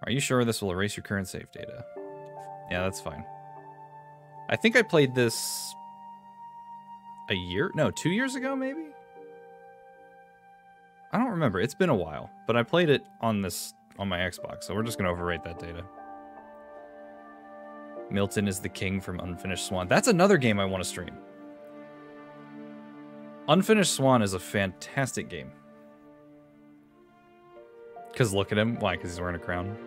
Are you sure this will erase your current save data? Yeah, that's fine. I think I played this a year? No, 2 years ago, maybe? I don't remember. It's been a while, but I played it on my Xbox, so we're just gonna overwrite that data. Milton is the king from Unfinished Swan. That's another game I want to stream. Unfinished Swan is a fantastic game. Because look at him. Why? Because he's wearing a crown.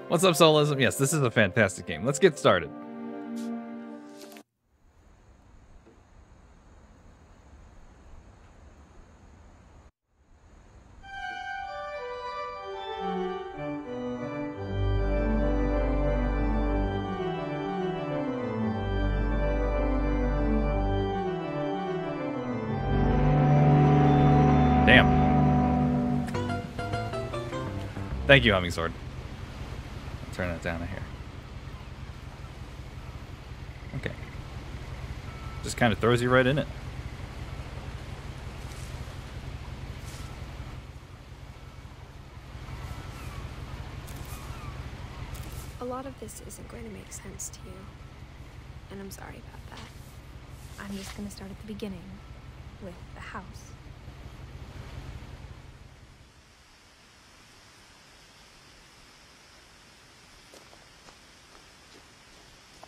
What's up, Solism? Yes, this is a fantastic game. Let's get started. Damn. Thank you, Humming Sword. I'll turn that down here. Okay. Just kind of throws you right in it. A lot of this isn't going to make sense to you, and I'm sorry about that. I'm just going to start at the beginning, with the house.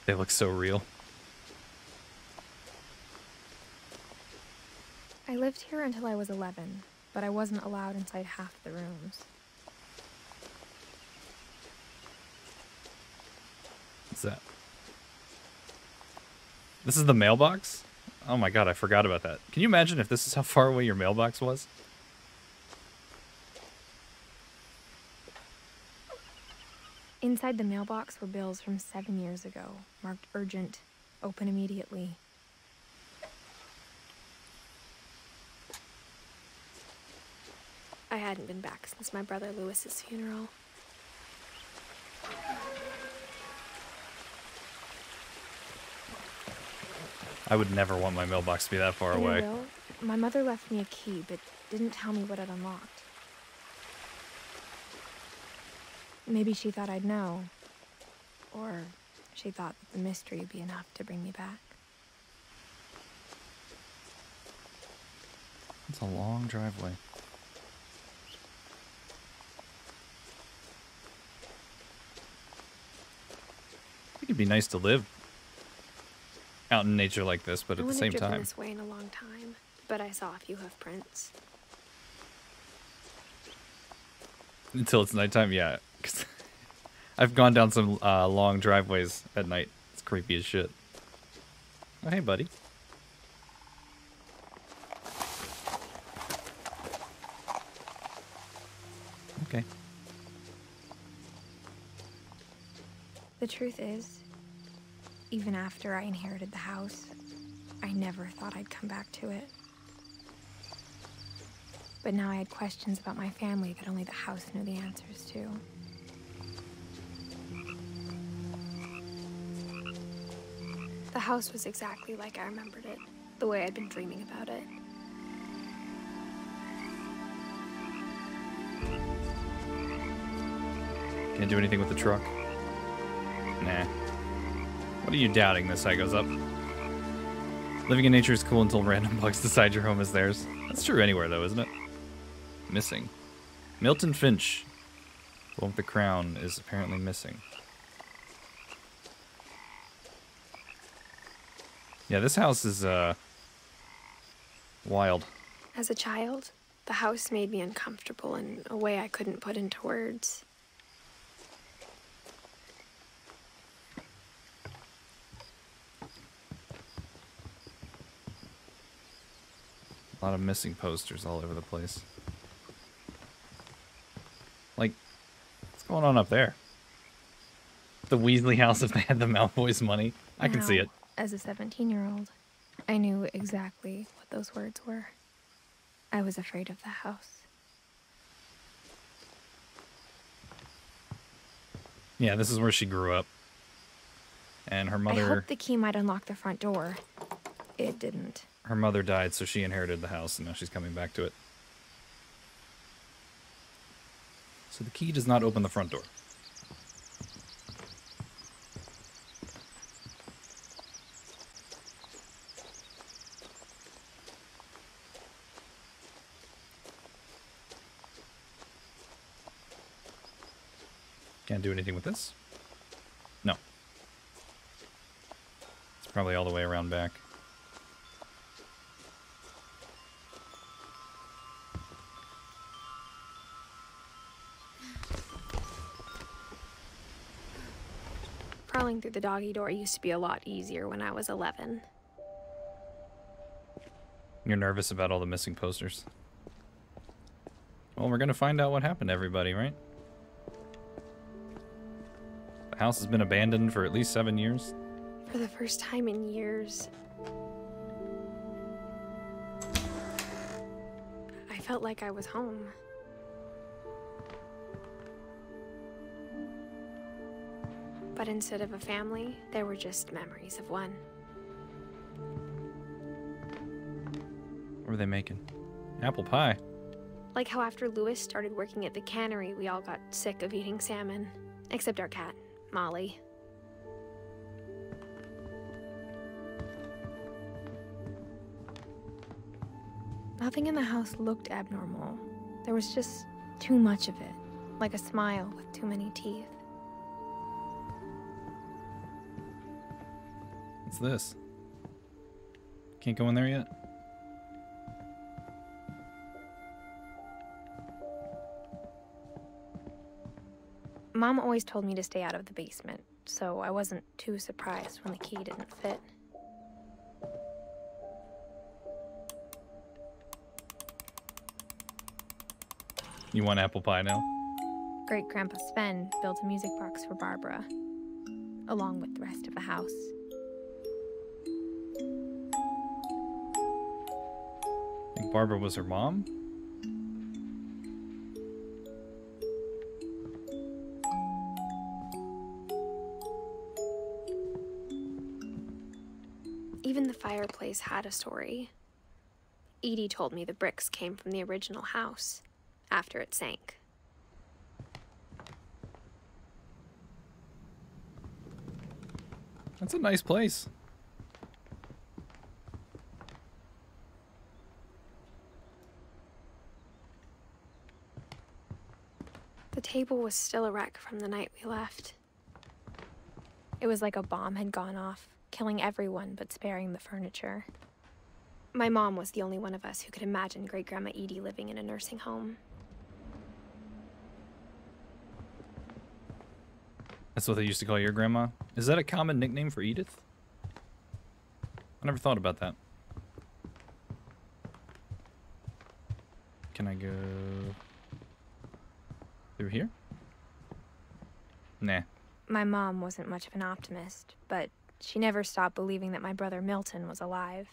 They look so real. I lived here until I was 11, but I wasn't allowed inside half the rooms. What's that? This is the mailbox? Oh my god, I forgot about that. Can you imagine if this is how far away your mailbox was? Inside the mailbox were bills from 7 years ago, marked urgent, open immediately. I hadn't been back since my brother Lewis's funeral. I would never want my mailbox to be that far away. Will, my mother left me a key, but didn't tell me what it unlocked. Maybe she thought I'd know. Or she thought that the mystery would be enough to bring me back. It's a long driveway. I think it'd be nice to live out in nature like this, but at the same time. I haven't driven this way in a long time, but I saw a few hoof prints. Until it's nighttime, yeah. 'Cause I've gone down some long driveways at night. It's creepy as shit. Oh, hey, buddy. Okay. The truth is, even after I inherited the house, I never thought I'd come back to it. But now I had questions about my family that only the house knew the answers to. The house was exactly like I remembered it, the way I'd been dreaming about it. Can't do anything with the truck. Nah. What are you doubting? This side goes up. Living in nature is cool until random bugs decide your home is theirs. That's true anywhere, though, isn't it? Missing. Milton Finch. The one with the crown is apparently missing. Yeah, this house is, wild. As a child, the house made me uncomfortable in a way I couldn't put into words. A lot of missing posters all over the place. Like, what's going on up there? The Weasley house if they had the Malfoy's money. I can see it. As a 17-year-old, I knew exactly what those words were. I was afraid of the house. Yeah, this is where she grew up. And her mother... I hoped the key might unlock the front door. It didn't. Her mother died, so she inherited the house, and now she's coming back to it. So the key does not open the front door. Can't do anything with this? No. It's probably all the way around back. Crawling through the doggy door used to be a lot easier when I was 11. You're nervous about all the missing posters. Well, we're gonna find out what happened to everybody, right? The house has been abandoned for at least 7 years. For the first time in years, I felt like I was home. But instead of a family, there were just memories of one. What were they making? Apple pie. Like how after Lewis started working at the cannery, we all got sick of eating salmon. Except our cat, Molly. Nothing in the house looked abnormal. There was just too much of it. Like a smile with too many teeth. What's this? Can't go in there yet? Mom always told me to stay out of the basement, so I wasn't too surprised when the key didn't fit. You want apple pie now? Great-Grandpa Sven built a music box for Barbara, along with the rest of the house. Think Barbara was her mom? Even the fireplace had a story. Edie told me the bricks came from the original house, after it sank. That's a nice place. The table was still a wreck from the night we left. It was like a bomb had gone off, killing everyone but sparing the furniture. My mom was the only one of us who could imagine Great-Grandma Edie living in a nursing home. That's what they used to call your grandma? Is that a common nickname for Edith? I never thought about that. Can I go through here? Nah. My mom wasn't much of an optimist, but she never stopped believing that my brother Milton was alive.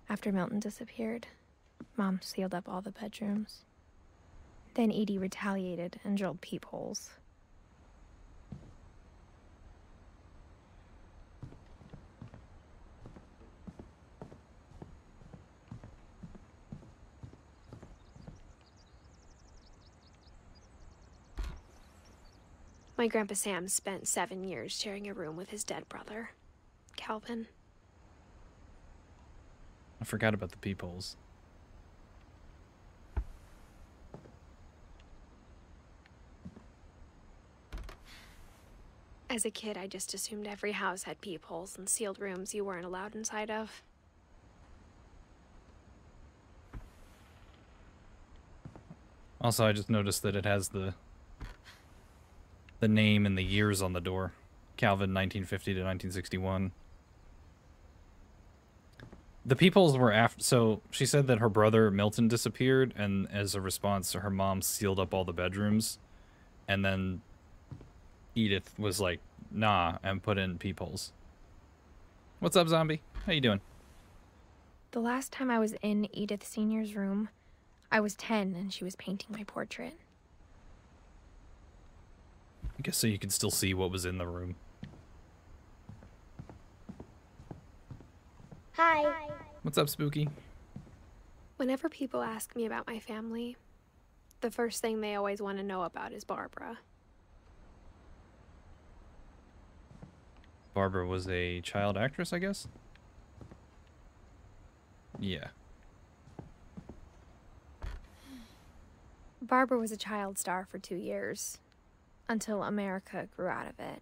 After Milton disappeared, Mom sealed up all the bedrooms. Then Edie retaliated and drilled peepholes. My Grandpa Sam spent 7 years sharing a room with his dead brother, Calvin. I forgot about the peepholes. As a kid, I just assumed every house had peepholes and sealed rooms you weren't allowed inside of. Also, I just noticed that it has the name and the years on the door. Calvin, 1950 to 1961. The peepholes were after, so she said that her brother Milton disappeared, and as a response, her mom sealed up all the bedrooms, and then Edith was like, nah, and put in peepholes. What's up, zombie? How you doing? The last time I was in Edith Sr.'s room, I was 10 and she was painting my portrait. I guess so you can still see what was in the room. Hi. What's up, Spooky? Whenever people ask me about my family, the first thing they always want to know about is Barbara. Barbara was a child actress, I guess? Yeah. Barbara was a child star for 2 years, until America grew out of it.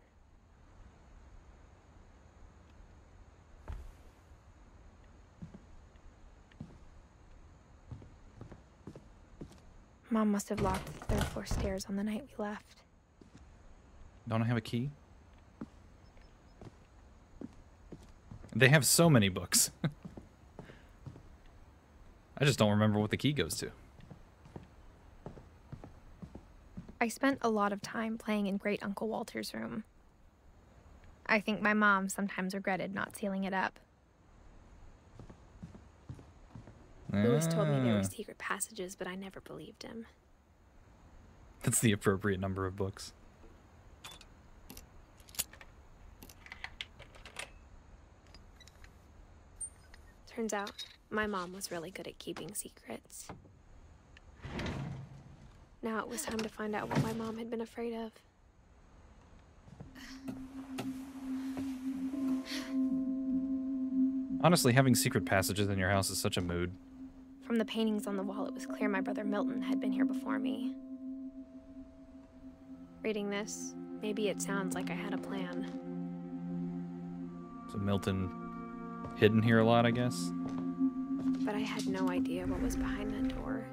Mom must have locked the 3rd floor stairs on the night we left. Don't I have a key? They have so many books. I just don't remember what the key goes to. I spent a lot of time playing in Great Uncle Walter's room. I think my mom sometimes regretted not sealing it up. Louis told me there were secret passages, but I never believed him. That's the appropriate number of books. Turns out, my mom was really good at keeping secrets. Now it was time to find out what my mom had been afraid of. Honestly, having secret passages in your house is such a mood. From the paintings on the wall, it was clear my brother Milton had been here before me. Reading this, maybe it sounds like I had a plan. So Milton hidden here a lot, I guess? But I had no idea what was behind that door.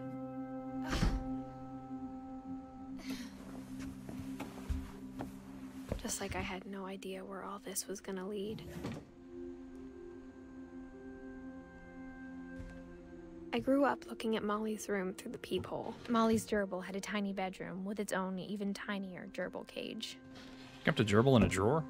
Just like I had no idea where all this was gonna lead. I grew up looking at Molly's room through the peephole. Molly's gerbil had a tiny bedroom with its own even tinier gerbil cage. You kept a gerbil in a drawer?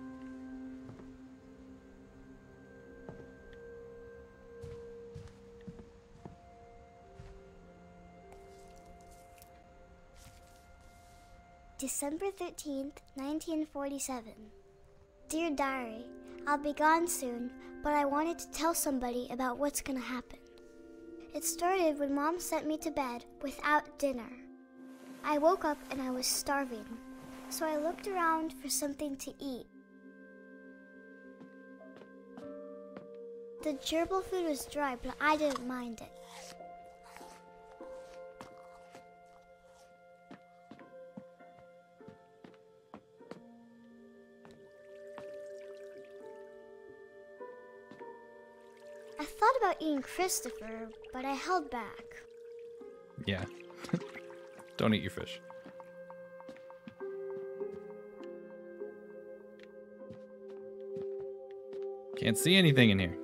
December 13th, 1947. Dear Diary, I'll be gone soon, but I wanted to tell somebody about what's gonna happen. It started when Mom sent me to bed without dinner. I woke up and I was starving, so I looked around for something to eat. The gerbil food was dry, but I didn't mind it. I thought about eating Christopher, but I held back. Yeah. Don't eat your fish. Can't see anything in here.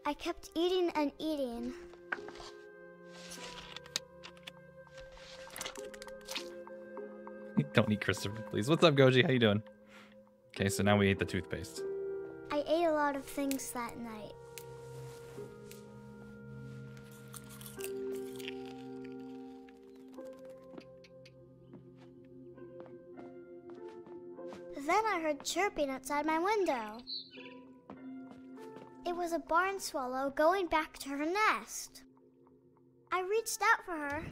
I kept eating and eating. Don't eat Christopher, please. What's up, Goji? How you doing? Okay, so now we ate the toothpaste. I ate a lot of things that night. Then I heard chirping outside my window. It was a barn swallow going back to her nest. I reached out for her.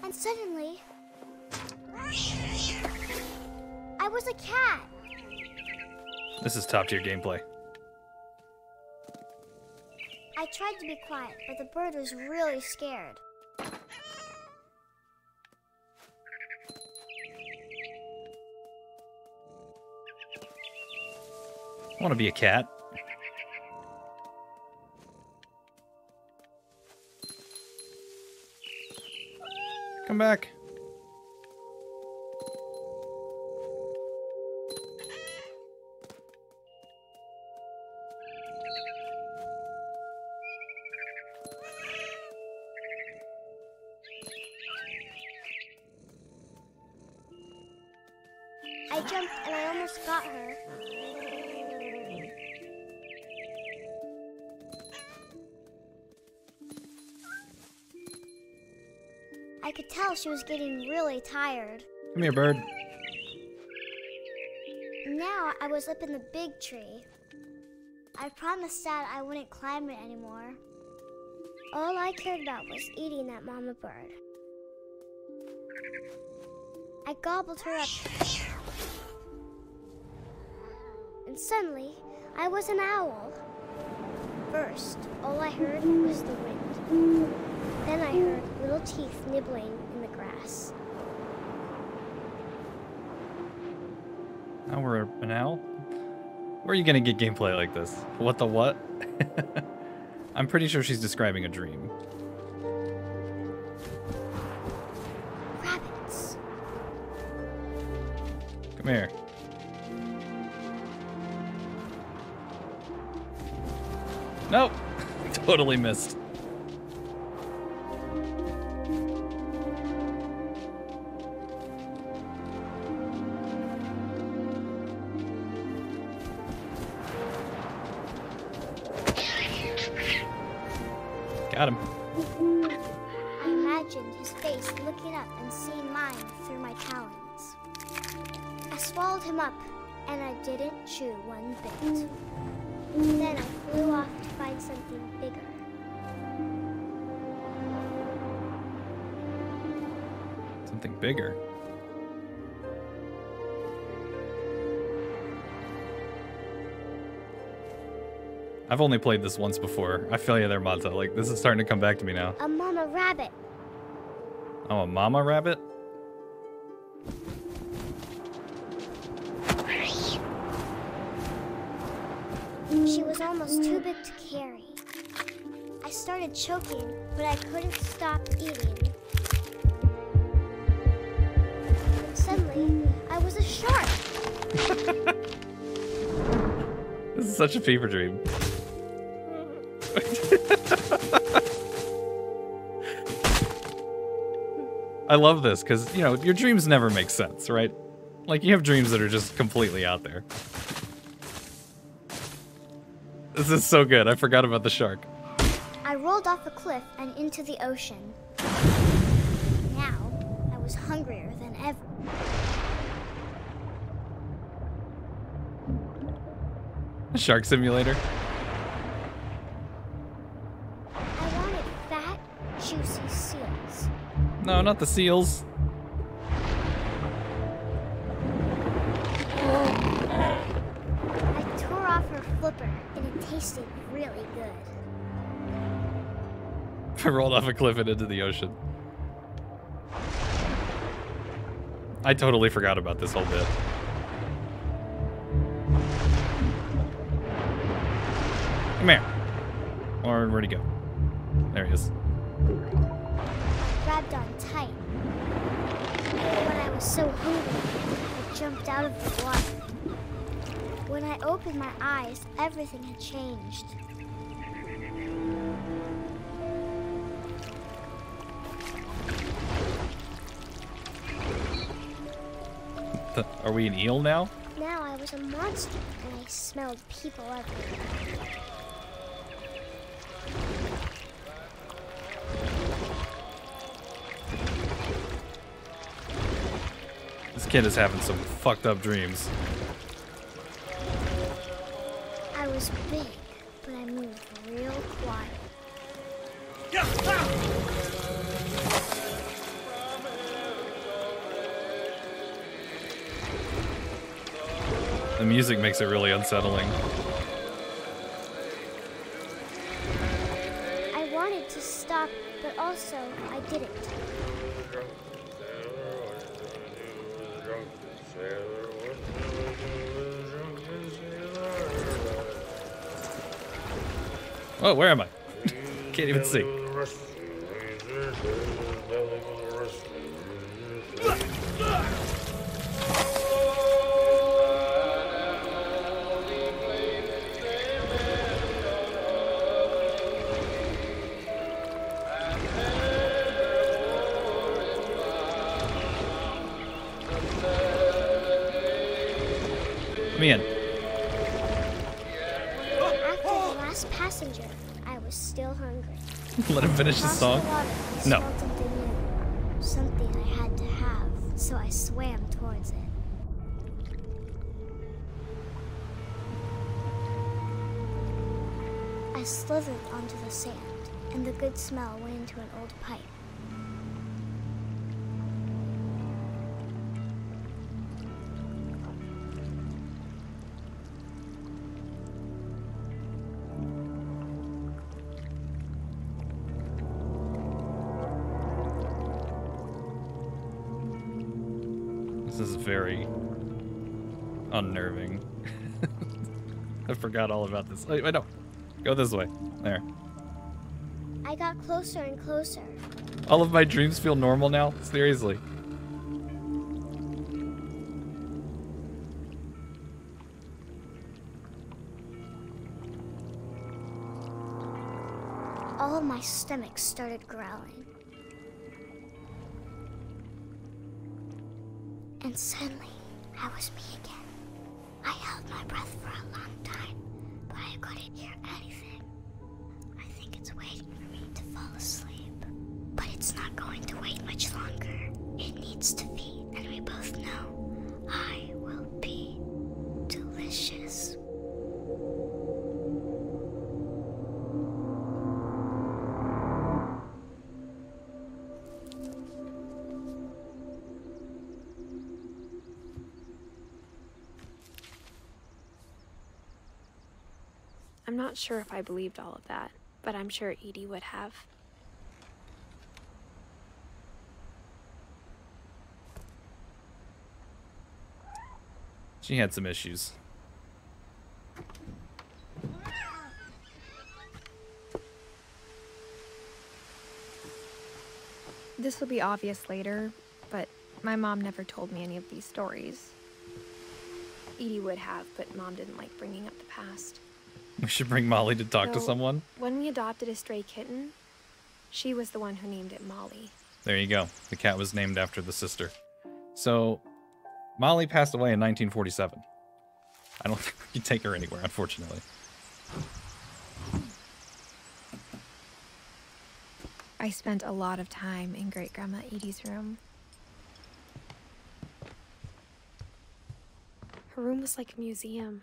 And suddenly, I was a cat. This is top tier gameplay. I tried to be quiet, but the bird was really scared. I want to be a cat. Come back. I jumped and I almost got her. I could tell she was getting really tired. Come here, bird. Now I was up in the big tree. I promised Dad I wouldn't climb it anymore. All I cared about was eating that mama bird. I gobbled her up. And suddenly, I was an owl. First, all I heard was the wind. Then I heard little teeth nibbling in the grass. Now we're an owl? Where are you gonna get gameplay like this? What the what? I'm pretty sure she's describing a dream. Rabbits. Come here. Nope. Totally missed. Got him. I imagined his face looking up and seeing mine through my talons. I swallowed him up, and I didn't chew one bit. Then I flew off to find something bigger. Something bigger. I've only played this once before. I feel you there, Mata. Like, this is starting to come back to me now. A mama rabbit. Oh, a mama rabbit? She was almost too big to carry. I started choking, but I couldn't stop eating. And suddenly, I was a shark. This is such a fever dream. I love this because, you know, your dreams never make sense, right? Like, you have dreams that are just completely out there. This is so good. I forgot about the shark. I rolled off a cliff and into the ocean. Now, I was hungrier than ever. Shark simulator. I wanted fat, juicy seals. No, not the seals. I tore off her flipper, and it tasted really good. I rolled off a cliff and into the ocean. I totally forgot about this whole bit. Come here. Or where'd he go? There he is. Grabbed on tight. When I was so hungry, I jumped out of the water. When I opened my eyes, everything had changed. Are we an eel now? Now I was a monster, and I smelled people everywhere. This kid is having some fucked up dreams. I was big, but I moved real quiet. The music makes it really unsettling. I wanted to stop, but also I didn't. Oh, where am I? Can't even see. Let me in. After the last passenger, I was still hungry. Let him finish his Across song. the water, I No. smelled something new. something I had to have, so I swam towards it. I slithered onto the sand, and the good smell went into an old pipe. This is very unnerving. I forgot all about this. Wait, no. Go this way. There. I got closer and closer. All of my dreams feel normal now? Seriously. All of my stomach started growling. And suddenly, I was me again. I held my breath for a long time, but I couldn't hear anything. I think it's waiting for me to fall asleep. But it's not going to wait much longer. It needs to feed, and we both know I will be delicious. I'm not sure if I believed all of that, but I'm sure Edie would have. She had some issues. This will be obvious later, but my mom never told me any of these stories. Edie would have, but Mom didn't like bringing up the past. We should bring Molly to talk to So, someone. When we adopted a stray kitten, she was the one who named it Molly. There you go. The cat was named after the sister. So, Molly passed away in 1947. I don't think we can take her anywhere, unfortunately. I spent a lot of time in Great-Grandma Edie's room. Her room was like a museum.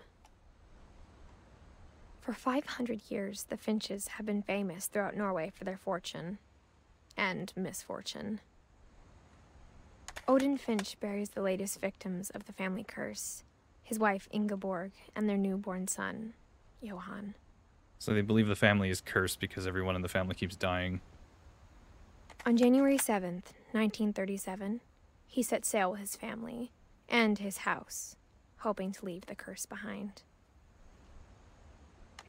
For 500 years, the Finches have been famous throughout Norway for their fortune and misfortune. Odin Finch buries the latest victims of the family curse, his wife Ingeborg and their newborn son, Johan. So they believe the family is cursed because everyone in the family keeps dying. On January 7th, 1937, he set sail with his family and his house, hoping to leave the curse behind.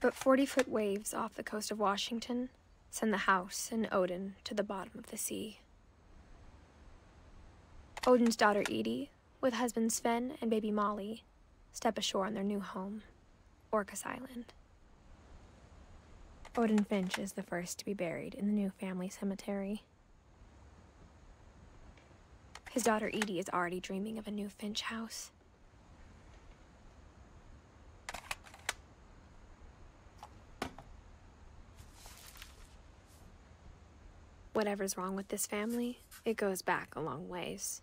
But 40-foot waves off the coast of Washington send the house and Odin to the bottom of the sea. Odin's daughter Edie, with husband Sven and baby Molly, step ashore on their new home, Orcas Island. Odin Finch is the first to be buried in the new family cemetery. His daughter Edie is already dreaming of a new Finch house. Whatever's wrong with this family, it goes back a long ways.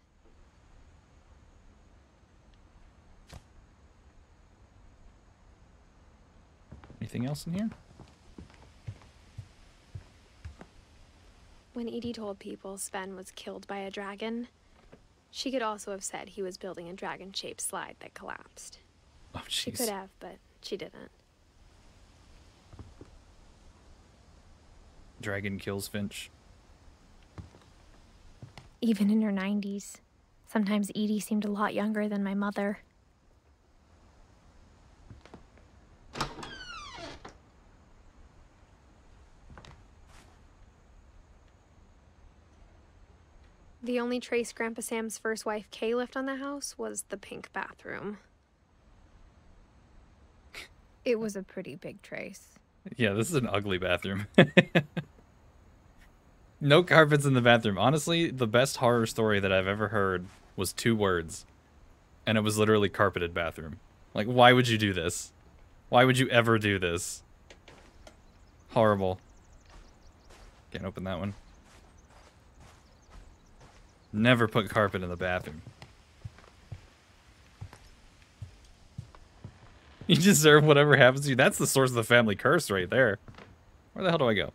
Anything else in here? When Edie told people Sven was killed by a dragon, she could also have said he was building a dragon-shaped slide that collapsed. Oh, She jeez. could have, but she didn't. Dragon kills Finch. Even in her 90s, sometimes Edie seemed a lot younger than my mother. The only trace Grandpa Sam's first wife Kay left on the house was the pink bathroom. It was a pretty big trace. Yeah, this is an ugly bathroom. No carpets in the bathroom. Honestly, the best horror story that I've ever heard was 2 words. And it was literally carpeted bathroom. Like, why would you do this? Why would you ever do this? Horrible. Can't open that one. Never put carpet in the bathroom. You deserve whatever happens to you. That's the source of the family curse right there. Where the hell do I go?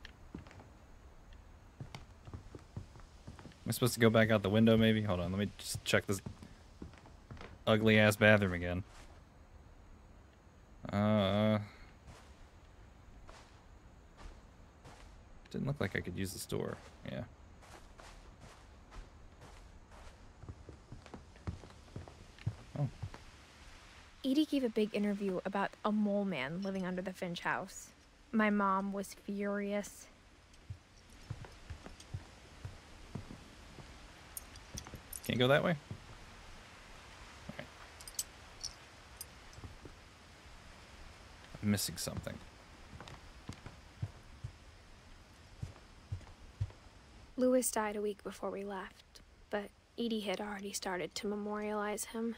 Am I supposed to go back out the window, maybe? Hold on, let me just check this ugly-ass bathroom again. Didn't look like I could use this door. Yeah. Oh. Edie gave a big interview about a mole man living under the Finch house. My mom was furious. Can't go that way? Okay. I'm missing something. Louis died a week before we left, but Edie had already started to memorialize him.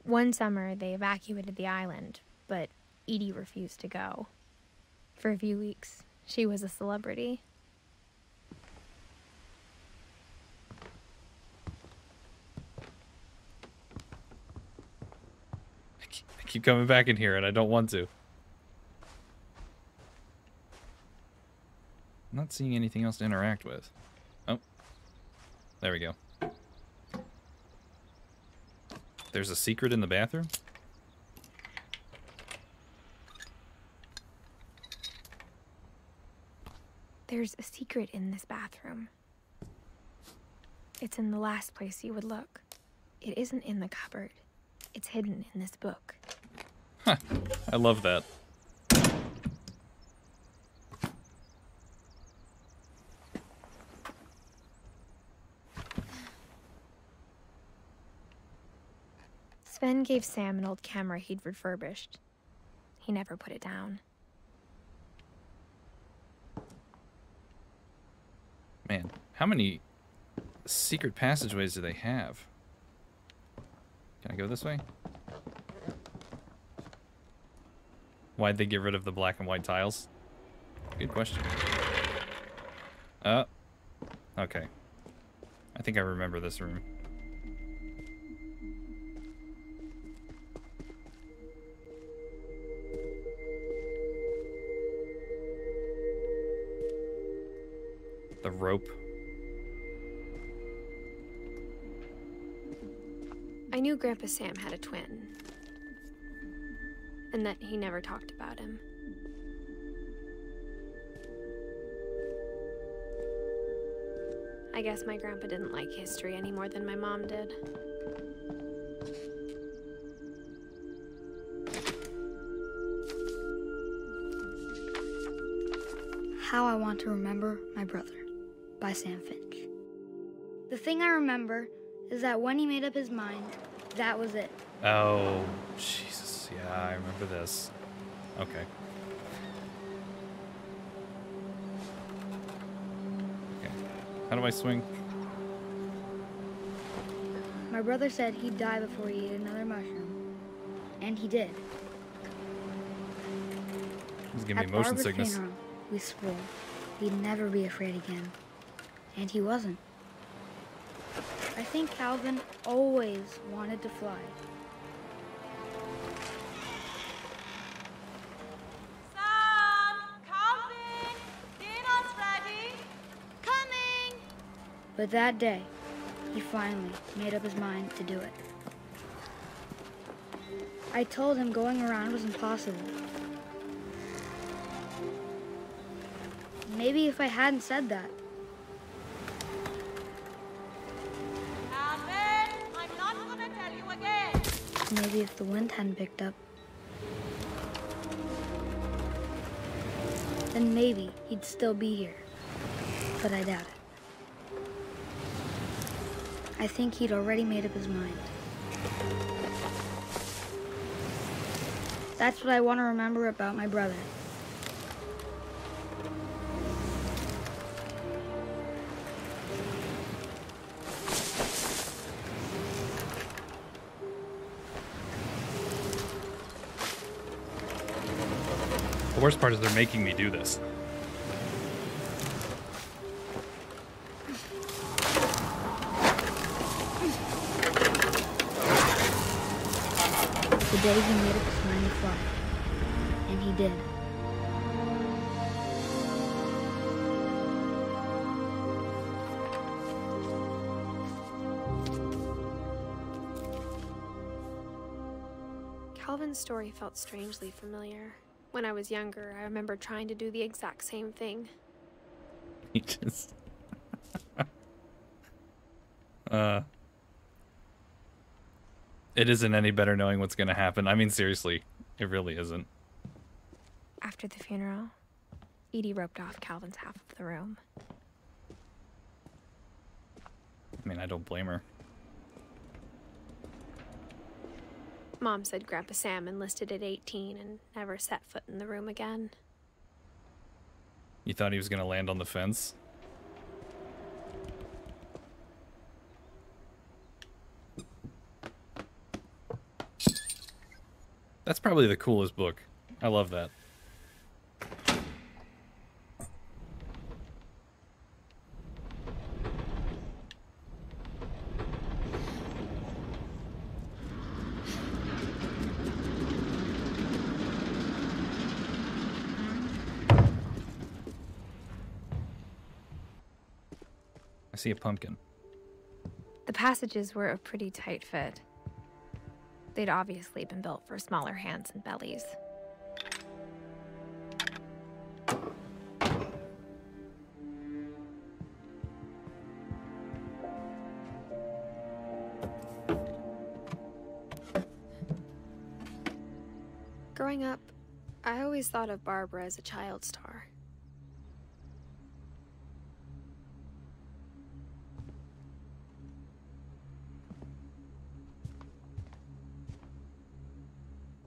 One summer, they evacuated the island, but Edie refused to go. For a few weeks, she was a celebrity. I keep coming back in here and I don't want to. I'm not seeing anything else to interact with. Oh. There we go. There's a secret in the bathroom? There's a secret in this bathroom. It's in the last place you would look. It isn't in the cupboard. It's hidden in this book. Huh. I love that. Sven gave Sam an old camera he'd refurbished. He never put it down. Man, how many secret passageways do they have? Can I go this way? Why'd they get rid of the black and white tiles? Good question. Okay. I think I remember this room. The rope. I knew Grandpa Sam had a twin, and that he never talked about him. I guess my grandpa didn't like history any more than my mom did. How I Want to Remember My Brother by Sam Finch. The thing I remember is that when he made up his mind, that was it. Oh, Jesus. Yeah, I remember this. Okay. Okay. How do I swing? My brother said he'd die before he ate another mushroom. And he did. He's giving me At motion Barbara's sickness. funeral, we swore he'd never be afraid again. And he wasn't. I think Calvin always wanted to fly. Sam! Calvin! Dinner's ready! Coming! But that day, he finally made up his mind to do it. I told him going around was impossible. Maybe if I hadn't said that, Calvin! I'm not gonna tell you again! maybe if the wind hadn't picked up, then maybe he'd still be here. But I doubt it. I think he'd already made up his mind. That's what I want to remember about my brother. worst part is they're making me do this. The day he made up his mind to fly. And he did. Calvin's story felt strangely familiar. When I was younger, I remember trying to do the exact same thing. He just... It isn't any better knowing what's going to happen. I mean, seriously, it really isn't. After the funeral, Edie roped off Calvin's half of the room. I mean, I don't blame her. Mom said Grandpa Sam enlisted at 18 and never set foot in the room again. You thought he was going to land on the fence? That's probably the coolest book. I love that. I see a pumpkin. The passages were a pretty tight fit. They'd obviously been built for smaller hands and bellies. Growing up, I always thought of Barbara as a child star.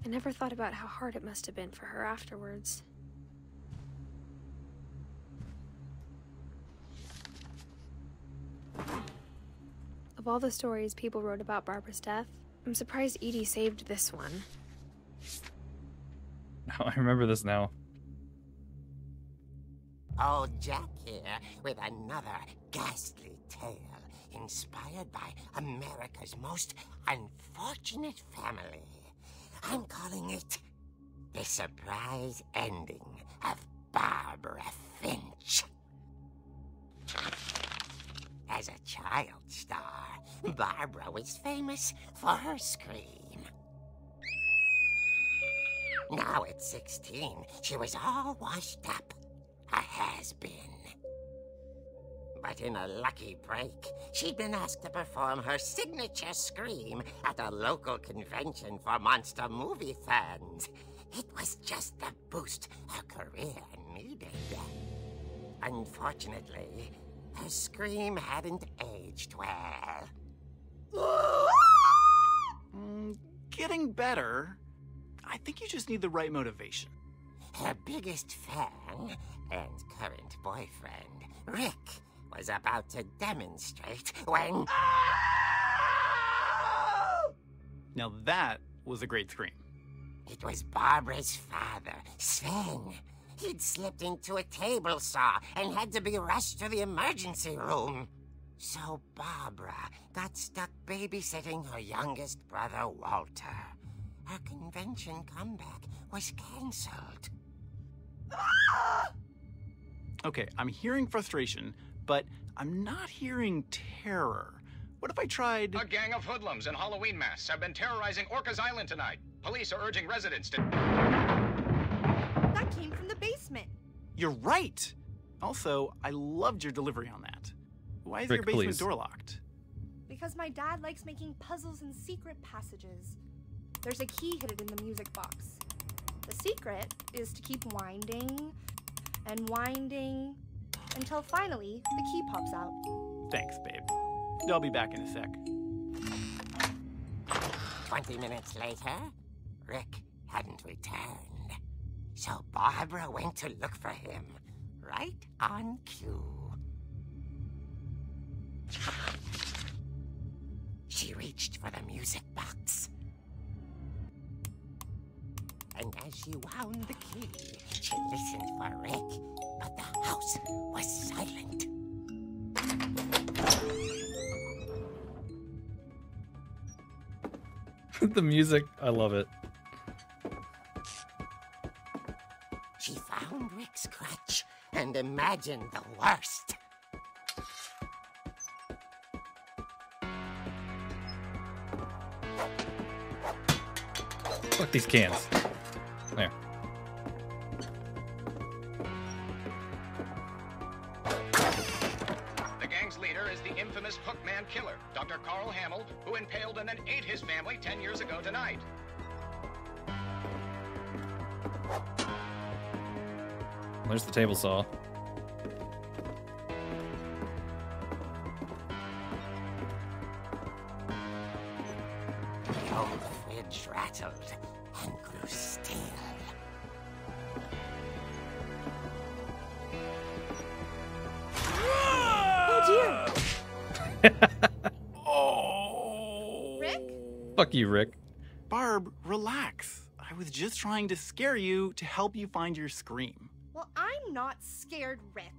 I never thought about how hard it must have been for her afterwards. Of all the stories people wrote about Barbara's death, I'm surprised Edie saved this one. Oh, I remember this now. Old Jack here with another ghastly tale inspired by America's most unfortunate family. I'm calling it The Surprise Ending of Barbara Finch. As a child star, Barbara was famous for her scream. Now at 16, she was all washed up, a has-been. But in a lucky break, she'd been asked to perform her signature scream at a local convention for monster movie fans. It was just the boost her career needed. Unfortunately, her scream hadn't aged well. Getting better. I think you just need the right motivation. Her biggest fan and current boyfriend, Rick, was about to demonstrate when... Now that was a great scream. It was Barbara's father, Sven. He'd slipped into a table saw and had to be rushed to the emergency room. So Barbara got stuck babysitting her youngest brother, Walter. Her convention comeback was cancelled. Okay, I'm hearing frustration, but I'm not hearing terror. What if I tried... A gang of hoodlums in Halloween masks have been terrorizing Orcas Island tonight. Police are urging residents to... That came from the basement. You're right! Also, I loved your delivery on that. Why is Rick, your basement please. door locked? Because my dad likes making puzzles and secret passages. There's a key hidden in the music box. The secret is to keep winding and winding until finally the key pops out. Thanks, babe. I'll be back in a sec. 20 minutes later, Rick hadn't returned. So Barbara went to look for him, right on cue. She reached for the music box. and as she wound the key, she listened for Rick, but the house was silent. The music, I love it. She found Rick's crutch and imagined the worst. Fuck these cans. There. The gang's leader is the infamous Hookman killer, Dr. Carl Hamill, who impaled and then ate his family 10 years ago tonight. There's the table saw. The old fridge rattled and grew still. Oh dear! Oh. Rick? Fuck you, Rick. Barb, relax. I was just trying to scare you to help you find your scream. Well, I'm not scared, Rick.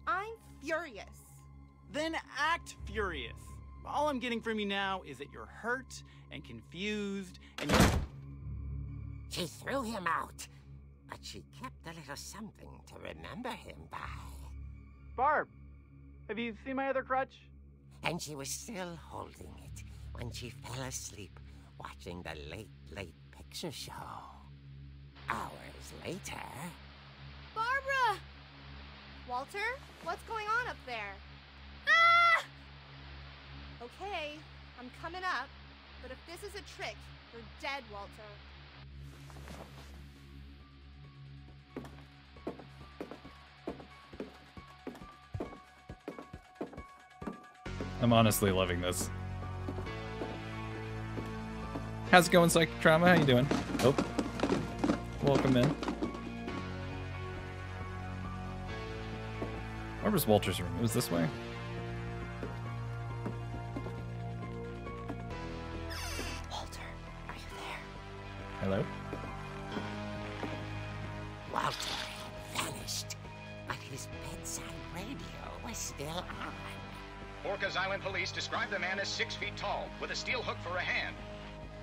I'm furious. Then act furious. All I'm getting from you now is that you're hurt and confused and you're... She threw him out, but she kept a little something to remember him by. Barb, have you seen my other crutch? And she was still holding it when she fell asleep watching the late picture show. Hours later... Barbara! Walter, what's going on up there? Ah! Okay, I'm coming up, but if this is a trick, you're dead, Walter. I'm honestly loving this. How's it going, Psychic Trauma? How you doing? Oh. Welcome in. Where was Walter's room? It was this way? Walter, are you there? Hello? Walter had vanished, but his bedside radio was still on. Orcas Island police describe the man as 6 feet tall, with a steel hook for a hand.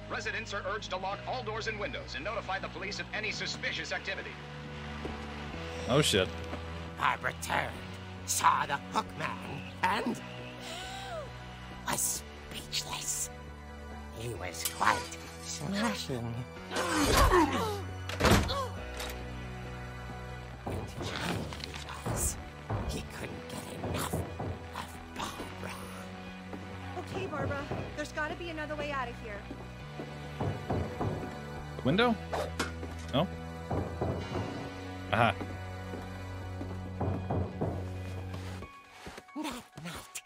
Residents are urged to lock all doors and windows and notify the police of any suspicious activity. Oh shit. Barbara turned, saw the hook man, and was speechless. He was quite smashing. And here he was. He couldn't get enough of Barbara. Okay, Barbara, there's gotta be another way out of here. Window? Oh. Aha. That night,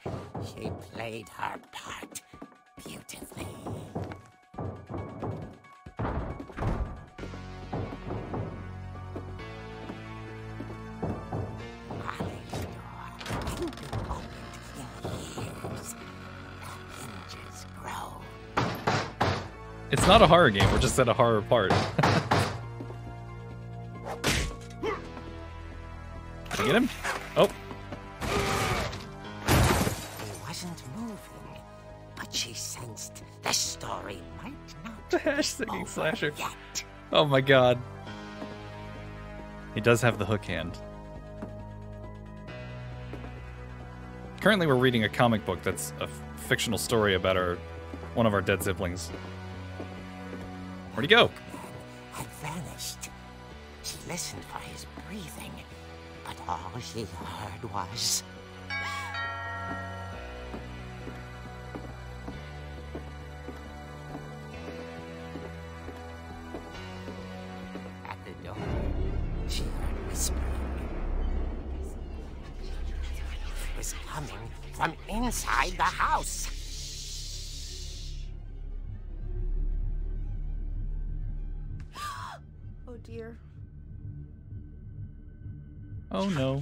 she played her part beautifully. Molly's door hadn't been opened in years. The hinges groaned. It's not a horror game, we're just at a horror part. Can I get him? Oh. He wasn't moving, but she sensed the story might not The hash singing over slasher. yet. Oh my god. He does have the hook hand. Currently we're reading a comic book that's a fictional story about one of our dead siblings. Where'd he go? Had vanished. She listened for his breathing, but all she heard was... At the door, she heard whispering. It was coming from inside the house. Oh dear. Oh no.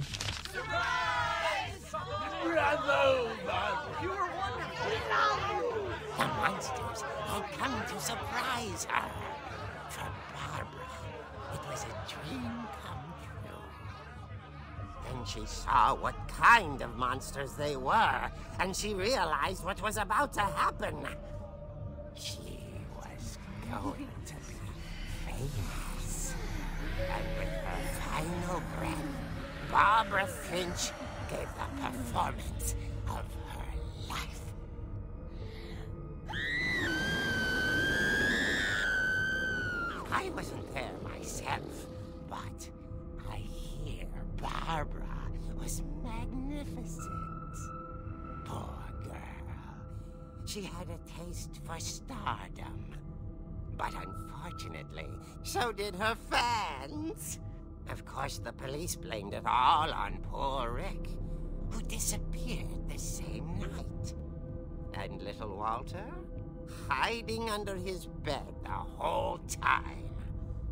The monsters had come to surprise her. For Barbara dream come true. Then she saw what kind of monsters they were, and she realized what was about to happen. She was going to be famous. And with her final breath, Barbara Finch gave the performance of her life. I wasn't there myself, but I hear Barbara was magnificent. Poor girl. She had a taste for stardom. But unfortunately, so did her fans. Of course, the police blamed it all on poor Rick, who disappeared the same night. And little Walter, hiding under his bed the whole time.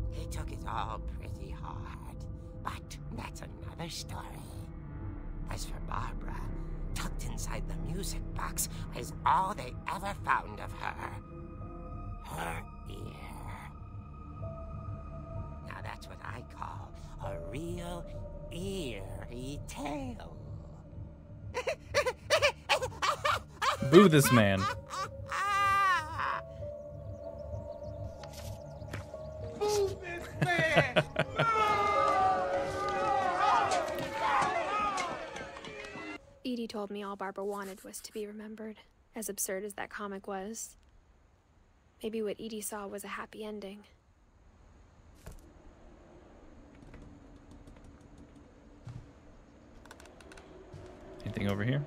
He took it all pretty hard, but that's another story. As for Barbara, tucked inside the music box was all they ever found of her. Her ear. Now that's what I call a real eerie tale. Boo this man. Boo this man! Edie told me all Barbara wanted was to be remembered, as absurd as that comic was. Maybe what Edie saw was a happy ending. Anything over here?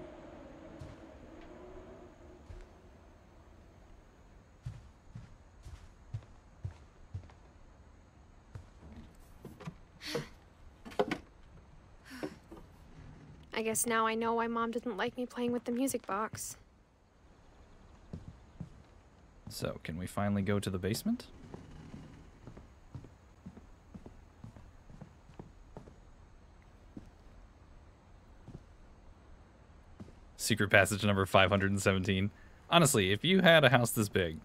I guess now I know why Mom didn't like me playing with the music box. So, can we finally go to the basement? Secret passage number 517. Honestly, if you had a house this big,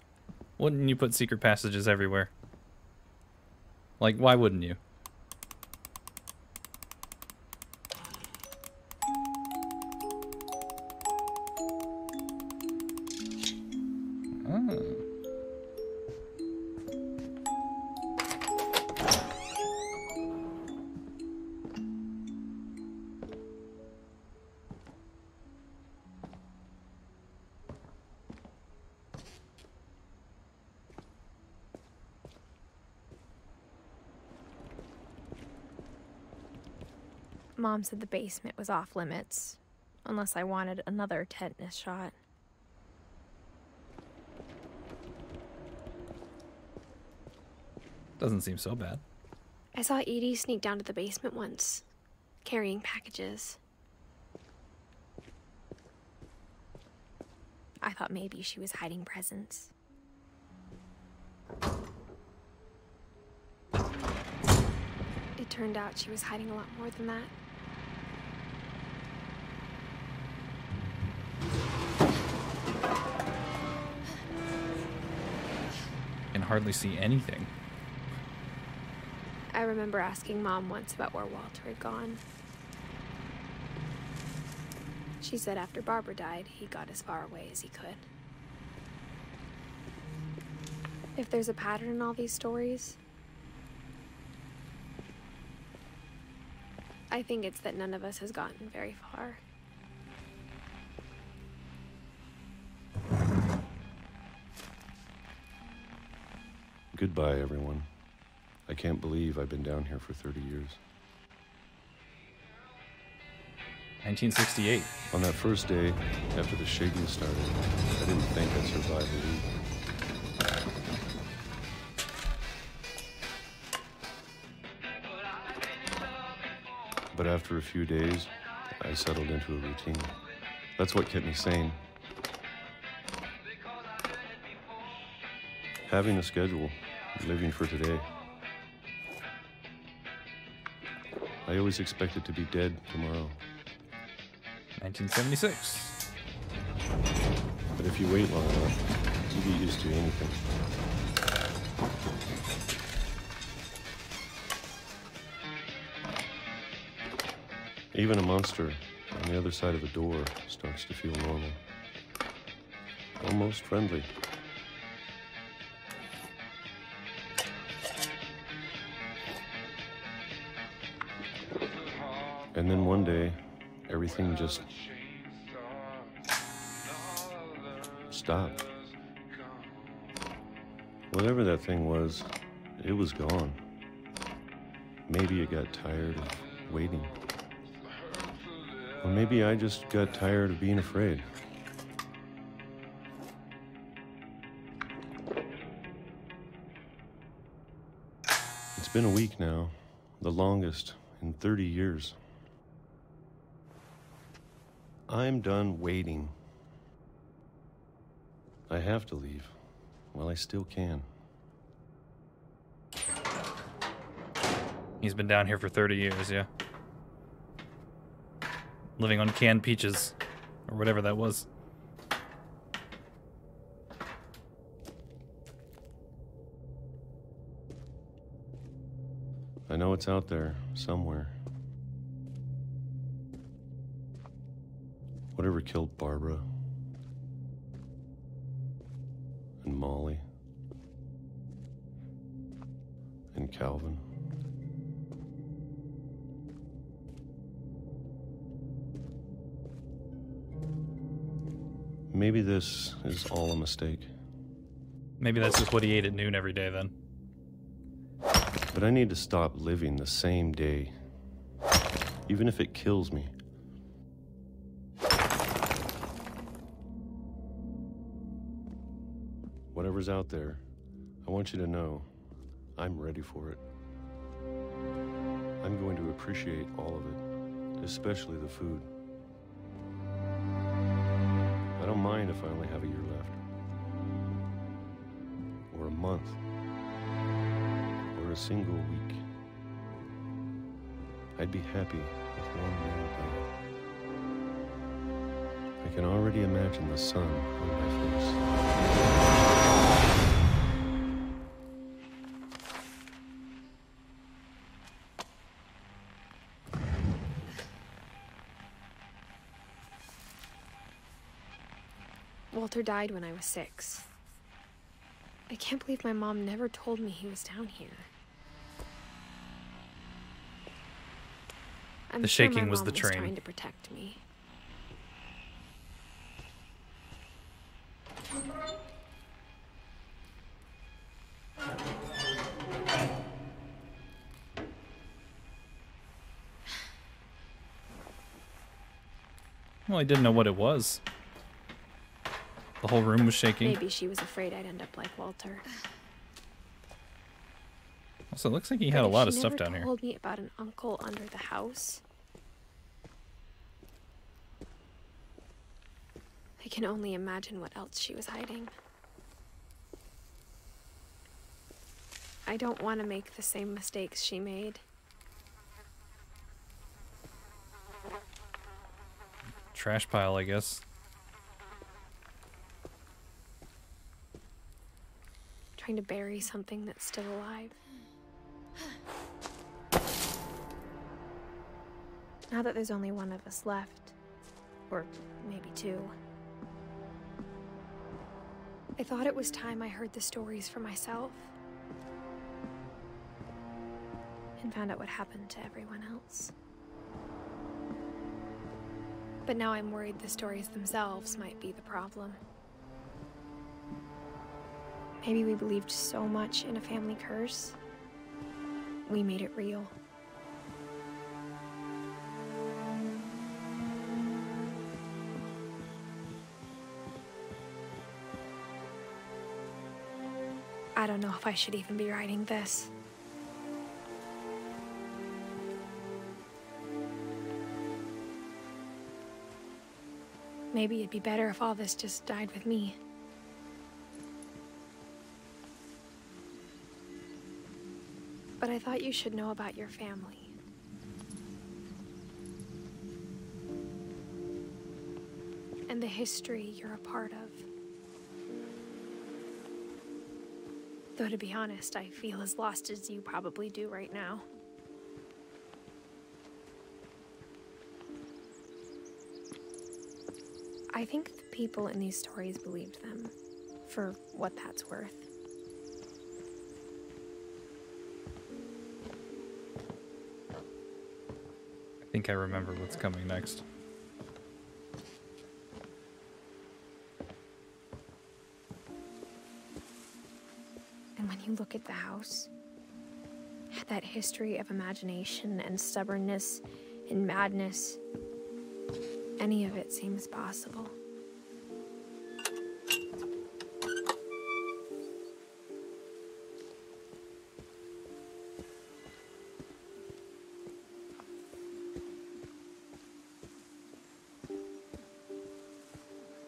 wouldn't you put secret passages everywhere? Like, why wouldn't you? Mom said the basement was off limits, unless I wanted another tetanus shot. Doesn't seem so bad. I saw Edie sneak down to the basement once, carrying packages. I thought maybe she was hiding presents. It turned out she was hiding a lot more than that. Can hardly see anything. I remember asking Mom once about where Walter had gone. She said after Barbara died, he got as far away as he could. If there's a pattern in all these stories, I think it's that none of us has gotten very far. Goodbye, everyone. I can't believe I've been down here for 30 years. 1968. On that first day, after the shaking started, I didn't think I'd survive a week. But after a few days, I settled into a routine. That's what kept me sane. Having a schedule, living for today. I always expected to be dead tomorrow. 1976. But if you wait long enough, you get used to anything. Even a monster on the other side of the door starts to feel normal. Almost friendly. And then one day, everything just stopped. Whatever that thing was, it was gone. Maybe it got tired of waiting. Or maybe I just got tired of being afraid. It's been a week now, the longest in 30 years. I'm done waiting. I have to leave while I still can. He's been down here for 30 years, yeah. Living on canned peaches, or whatever that was. I know it's out there, somewhere. Whatever killed Barbara and Molly and Calvin. Maybe this is all a mistake. Maybe that's just what he ate at noon every day then. But I need to stop living the same day, even if it kills me. Whatever's out there, I want you to know I'm ready for it. I'm going to appreciate all of it, especially the food. I don't mind if I only have a year left, or a month, or a single week. I'd be happy with one meal a day. I can already imagine the sun on my face. Walter died when I was 6. I can't believe my mom never told me he was down here. The shaking was the train. Trying to protect me. Well, I didn't know what it was. The whole room was shaking. Maybe she was afraid I'd end up like Walter. Also, it looks like he had a lot of stuff down here. She never told me about an uncle under the house. I can only imagine what else she was hiding. I don't want to make the same mistakes she made. Trash pile, I guess. Trying to bury something that's still alive. Now that there's only one of us left, or maybe 2, I thought it was time I heard the stories for myself and found out what happened to everyone else. But now I'm worried the stories themselves might be the problem. Maybe we believed so much in a family curse, we made it real. I don't know if I should even be writing this. Maybe it'd be better if all this just died with me. But I thought you should know about your family. And the history you're a part of. Though to be honest, I feel as lost as you probably do right now. I think the people in these stories believed them, for what that's worth. I think I remember what's coming next. And when you look at the house, that history of imagination and stubbornness and madness, any of it seems possible.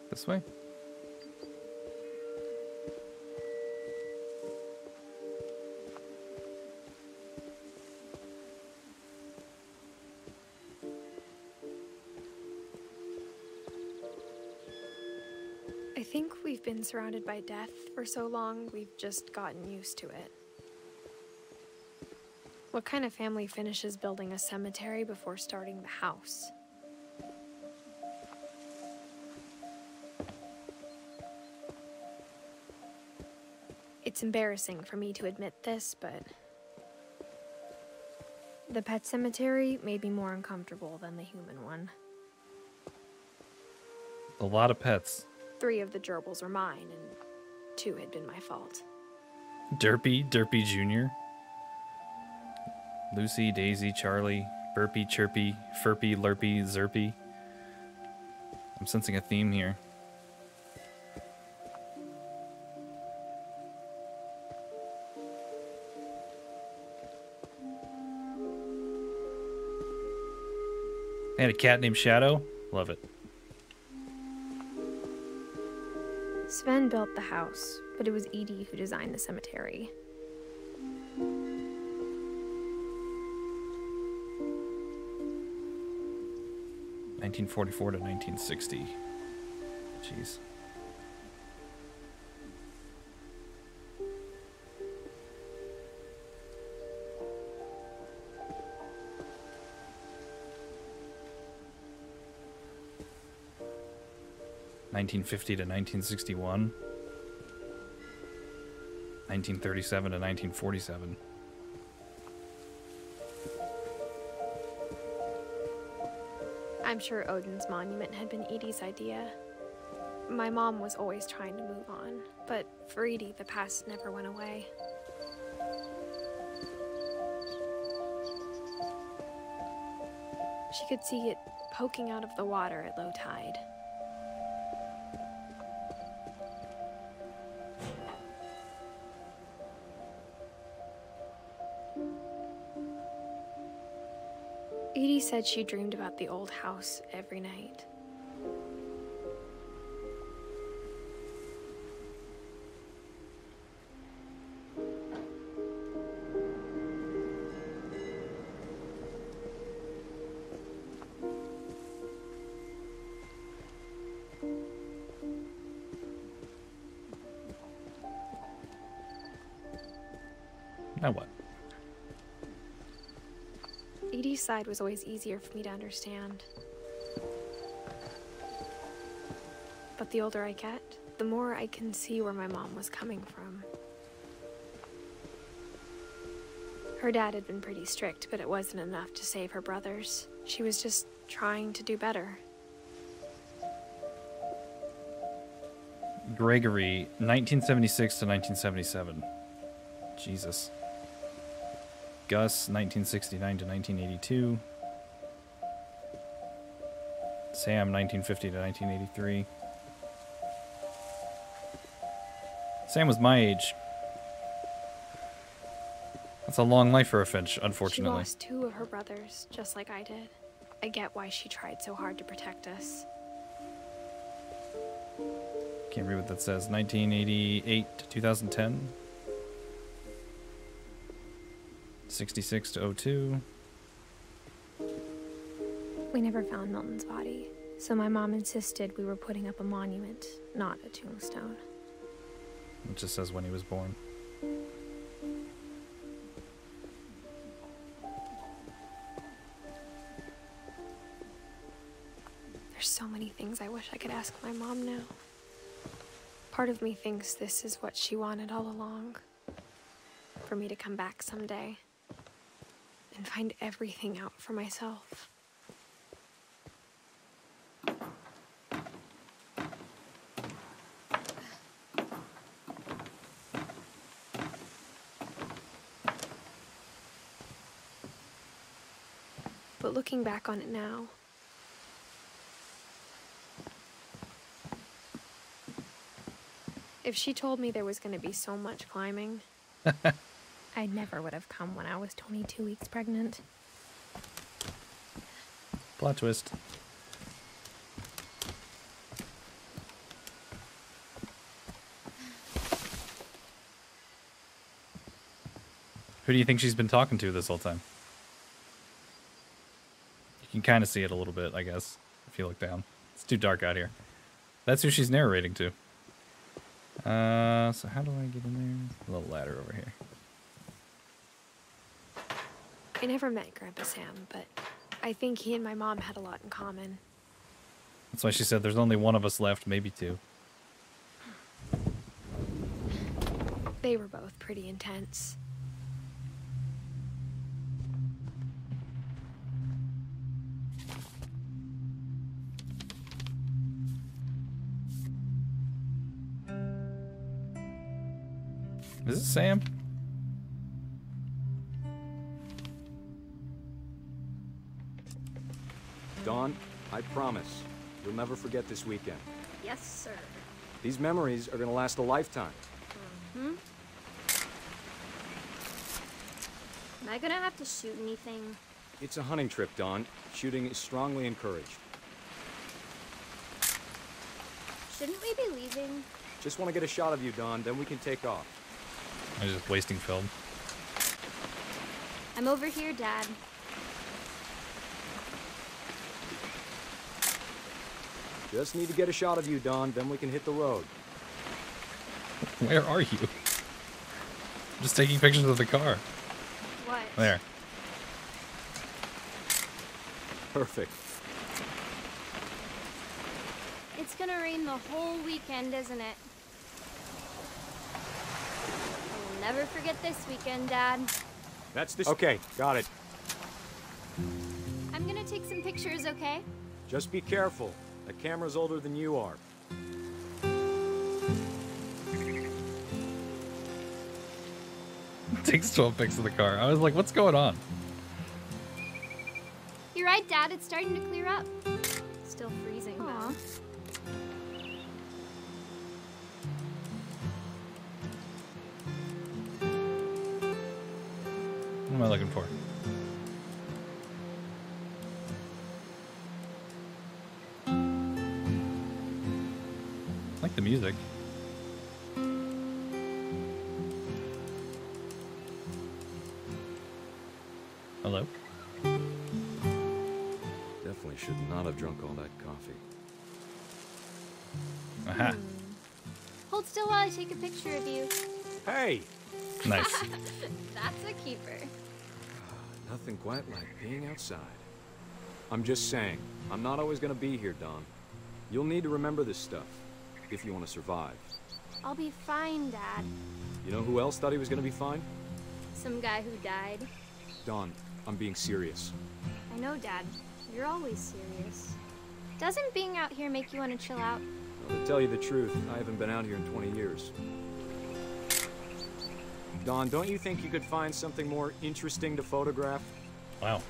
This way? I think we've been surrounded by death for so long, we've just gotten used to it. What kind of family finishes building a cemetery before starting the house? It's embarrassing for me to admit this, but the pet cemetery made me more uncomfortable than the human one. A lot of pets. 3 of the gerbils were mine, and 2 had been my fault. Derpy Jr., Lucy, Daisy, Charlie, Burpy, Chirpy, Furpy, Lurpy, Zerpy. I'm sensing a theme here. I had a cat named Shadow. Love it. Sven built the house, but it was Edie who designed the cemetery. (1944 to 1960). Jeez. (1950 to 1961). 1937 to 1947. I'm sure Odin's monument had been Edie's idea. My mom was always trying to move on, but for Edie, the past never went away. She could see it poking out of the water at low tide. Edie said she dreamed about the old house every night. Now what? Edie's side was always easier for me to understand. But the older I get, the more I can see where my mom was coming from. Her dad had been pretty strict, but it wasn't enough to save her brothers. She was just trying to do better. Gregory, 1976 to 1977. Jesus. Gus, 1969 to 1982. Sam, 1950 to 1983. Sam was my age. That's a long life for a Finch, unfortunately. She lost 2 of her brothers, just like I did. I get why she tried so hard to protect us. Can't read what that says. 1988 to 2010. 66 to 02. We never found Milton's body, so my mom insisted we were putting up a monument, not a tombstone. It just says when he was born. There's There's so many things I wish I could ask my mom now. Part of me thinks this is what she wanted all along. For me to come back someday and find everything out for myself. But looking back on it now, if she told me there was going to be so much climbing, I never would have come when I was 22 weeks pregnant. Plot twist. Who do you think she's been talking to this whole time? You can kind of see it a little bit, I guess, if you look down. It's too dark out here. That's who she's narrating to. So how do I get in there? A little ladder over here. I never met Grandpa Sam, but I think he and my mom had a lot in common. That's why she said there's only one of us left, maybe two. They were both pretty intense. Is it Sam? Dawn, I promise, you'll never forget this weekend. Yes, sir. These memories are gonna last a lifetime. Mm-hmm. Am I gonna have to shoot anything? It's a hunting trip, Dawn. Shooting is strongly encouraged. Shouldn't we be leaving? Just want to get a shot of you, Dawn, then we can take off. I'm just wasting film. I'm over here, Dad. Just need to get a shot of you, Dawn, then we can hit the road. Where are you? I'm just taking pictures of the car. What? There. Perfect. It's gonna rain the whole weekend, isn't it? I will never forget this weekend, Dad. That's this. Okay, got it. I'm gonna take some pictures, okay? Just be careful. That camera's older than you are. Takes 12 pics of the car. I was like, what's going on? You're right, Dad. It's starting to clear up. Still freezing, though. What am I looking for? I like the music. Hello? Definitely should not have drunk all that coffee. Aha. Hold still while I take a picture of you. Hey! Nice. That's a keeper. Nothing quite like being outside. I'm just saying, I'm not always gonna be here, Dawn. You'll need to remember this stuff, if you want to survive. I'll be fine, Dad. You know who else thought he was gonna be fine? Some guy who died. Dawn, I'm being serious. I know, Dad. You're always serious. Doesn't being out here make you want to chill out? Well, to tell you the truth, I haven't been out here in 20 years. Dawn, don't you think you could find something more interesting to photograph? Wow.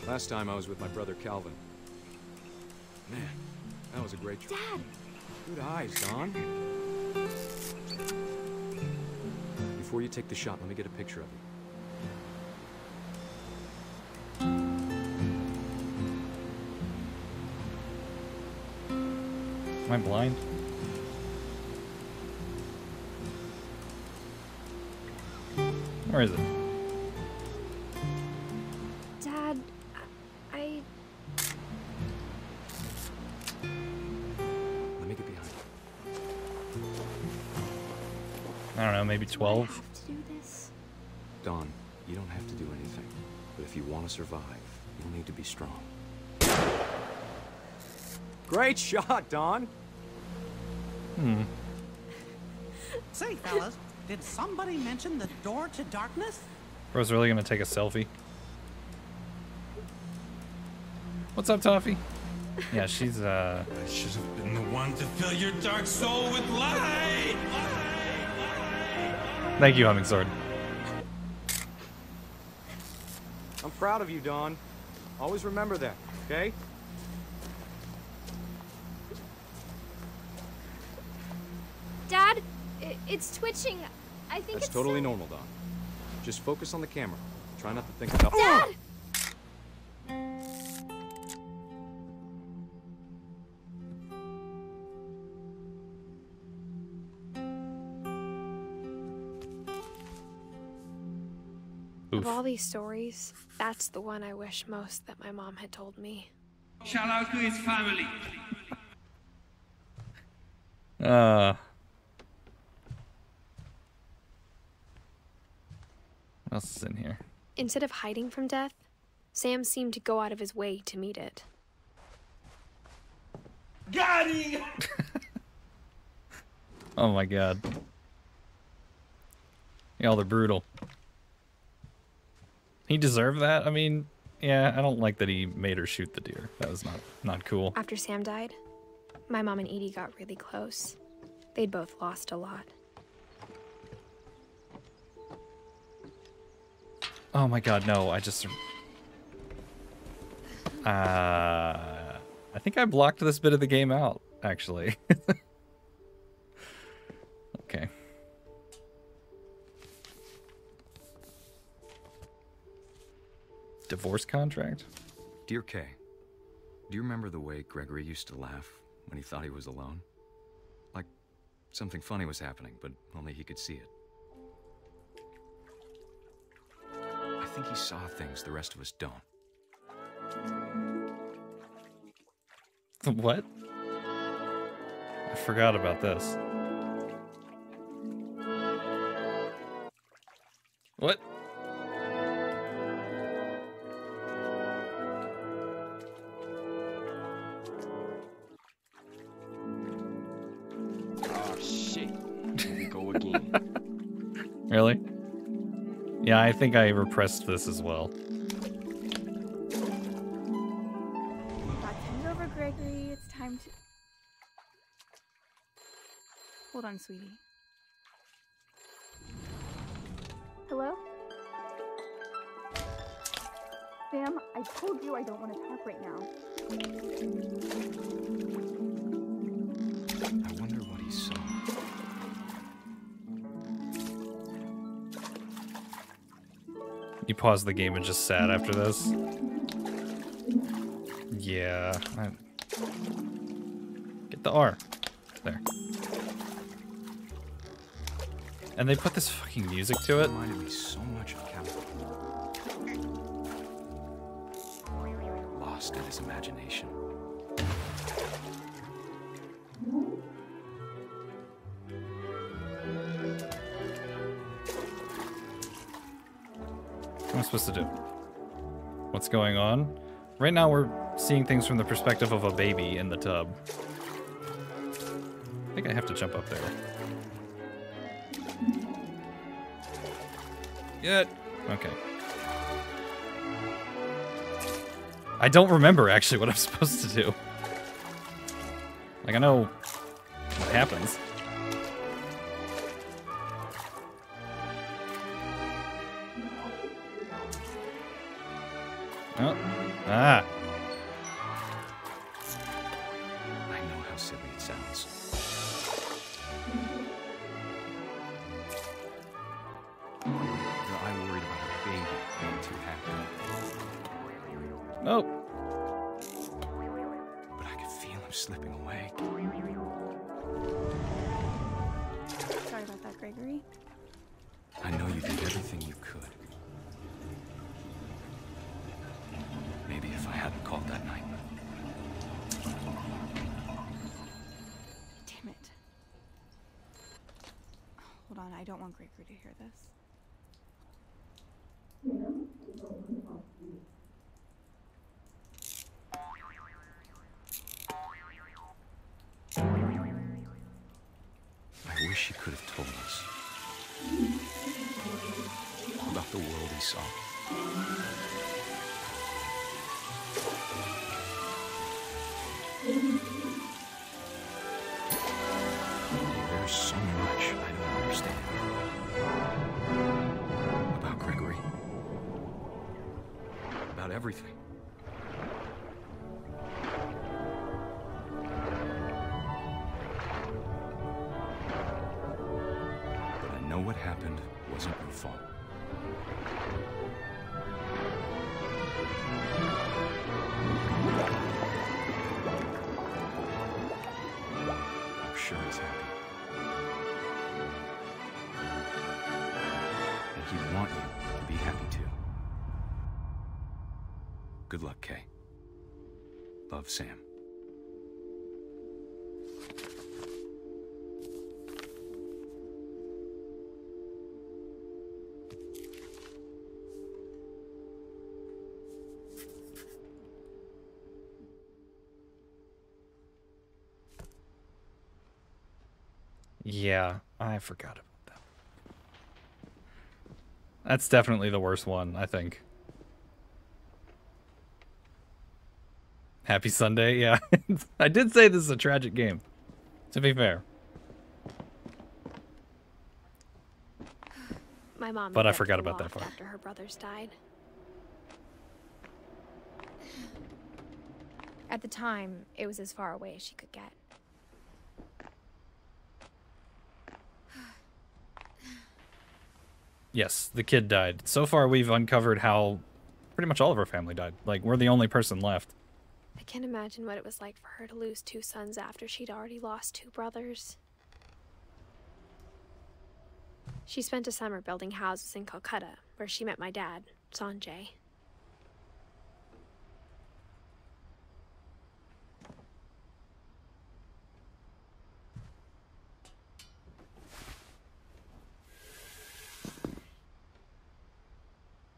Last time I was with my brother Calvin. Man, that was a great trip. Dad! Good eyes, Dawn. Before you take the shot, let me get a picture of you. Am I blind? Where is it? Dad, I... Let me get behind you. I don't know, maybe 12? To do this? Dawn, you don't have to do anything. But if you want to survive, You'll need to be strong. Great shot, Don. Say, fellas, did somebody mention the door to darkness? Bro's really gonna take a selfie. What's up, Toffee? Yeah, she's I should have been the one to fill your dark soul with light. Thank you, Humming Sword. I'm proud of you, Don. Always remember that, okay? Dad, it's twitching. I think That's it's totally so... normal, Don. Just focus on the camera. Try not to think about... Dad! Of all these stories, that's the one I wish most that my mom had told me. Shout out to his family. What else is in here? Instead of hiding from death, Sam seemed to go out of his way to meet it. Got him! Oh my god. Y'all are brutal. He deserved that? I mean, yeah, I don't like that he made her shoot the deer. That was not cool. After Sam died, my mom and Edie got really close. They'd both lost a lot. Oh my god, no, I just... I think I blocked this bit of the game out, actually. Okay. Divorce contract? Dear Kay, do you remember the way Gregory used to laugh when he thought he was alone? Like something funny was happening, but only he could see it. I think he saw things the rest of us don't. What? I forgot about this. What? Oh shit. Here we go again. Really? Yeah, I think I repressed this as well. Hand over, Gregory. It's time to... Hold on, sweetie. Hello? Sam, I told you I don't want to talk right now. I wonder what he saw. You paused the game and just sat after this? Yeah. Get the R. There. And they put this fucking music to it? Reminded me so much of Captain. Lost in his imagination. What am I supposed to do? What's going on? Right now we're seeing things from the perspective of a baby in the tub. I think I have to jump up there. Good. Okay. I don't remember actually what I'm supposed to do. Like, I know what happens. Oh. Ah. I know how silly it sounds. I worried about a baby being too happy. Nope. But I could feel him slipping away. Sorry about that, Gregory. I know you did everything you could. Maybe if I hadn't called that night. Damn it. Hold on, I don't want Gregory to hear this. she could have told us about the world he saw. There's so much I don't understand about Gregory, about everything. But I know what happened wasn't your fault. I'm sure he's happy. And he'd want you to be happy too. Good luck, Kay. Love, Sam. Yeah, I forgot about that. That's definitely the worst one, I think. Happy Sunday, yeah. I did say this is a tragic game, to be fair. My mom. But I forgot about that part. After her brothers died. At the time, it was as far away as she could get. Yes, the kid died. So far, we've uncovered how pretty much all of her family died. Like, we're the only person left. I can't imagine what it was like for her to lose 2 sons after she'd already lost 2 brothers. She spent a summer building houses in Calcutta, where she met my dad, Sanjay.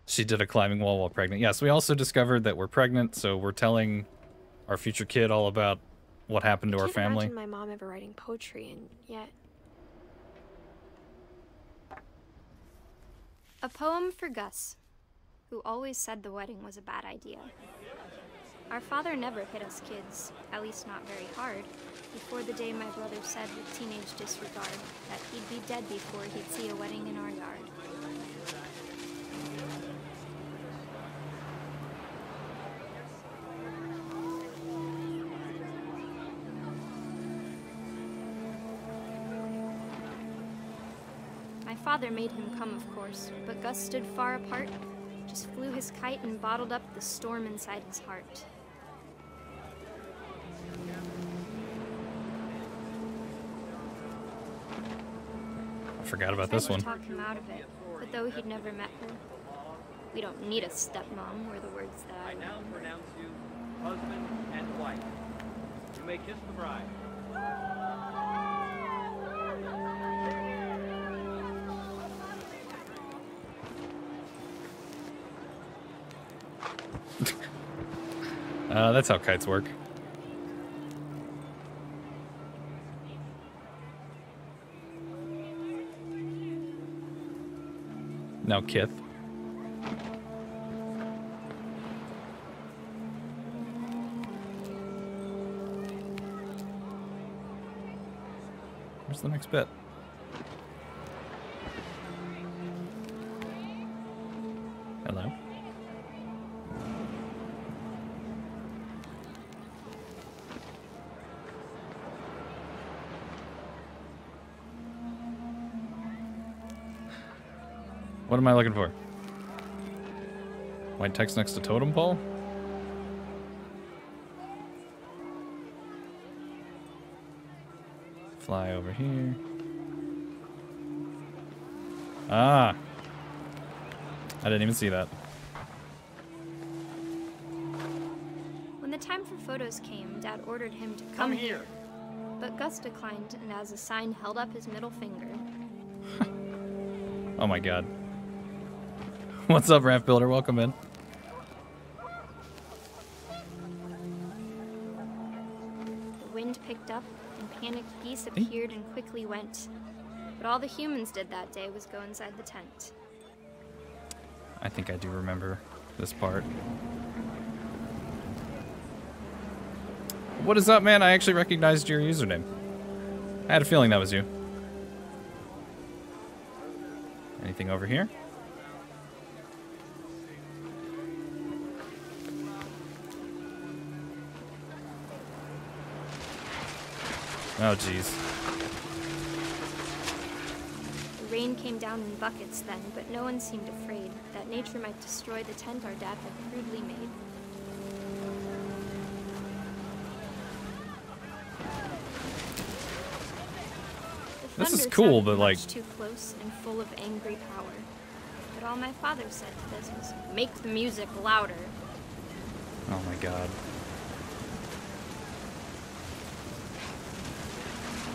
She did a climbing wall while pregnant. Yes, we also discovered that we're pregnant, so we're telling our future kid all about what happened to our family. I can't imagine my mom ever writing poetry, and yet... A poem for Gus, who always said the wedding was a bad idea. Our father never hit us kids, at least not very hard, before the day my brother said with teenage disregard that he'd be dead before he'd see a wedding in our yard. My father made him come, of course, but Gus stood far apart, just flew his kite and bottled up the storm inside his heart. I forgot about this one. Talk him out of it, but though he'd never met her, we don't need a stepmom, were the words that I now pronounce you husband and wife. You may kiss the bride. That's how kites work. Now Kith. Where's the next bit? Hello? What am I looking for? White text next to totem pole? Fly over here. Ah! I didn't even see that. When the time for photos came, Dad ordered him to come here. But Gus declined and as a sign held up his middle finger. Oh my god. What's up, Raft Builder? Welcome in. The wind picked up and panicked geese appeared and quickly went. But all the humans did that day was go inside the tent. I think I do remember this part. What is up, man? I actually recognized your username. I had a feeling that was you. Anything over here? Oh, jeez. The rain came down in buckets then, but no one seemed afraid that nature might destroy the tent our dad had crudely made. This is cool, but like... Too close and full of angry power. But all my father said to this was, make the music louder. Oh my god.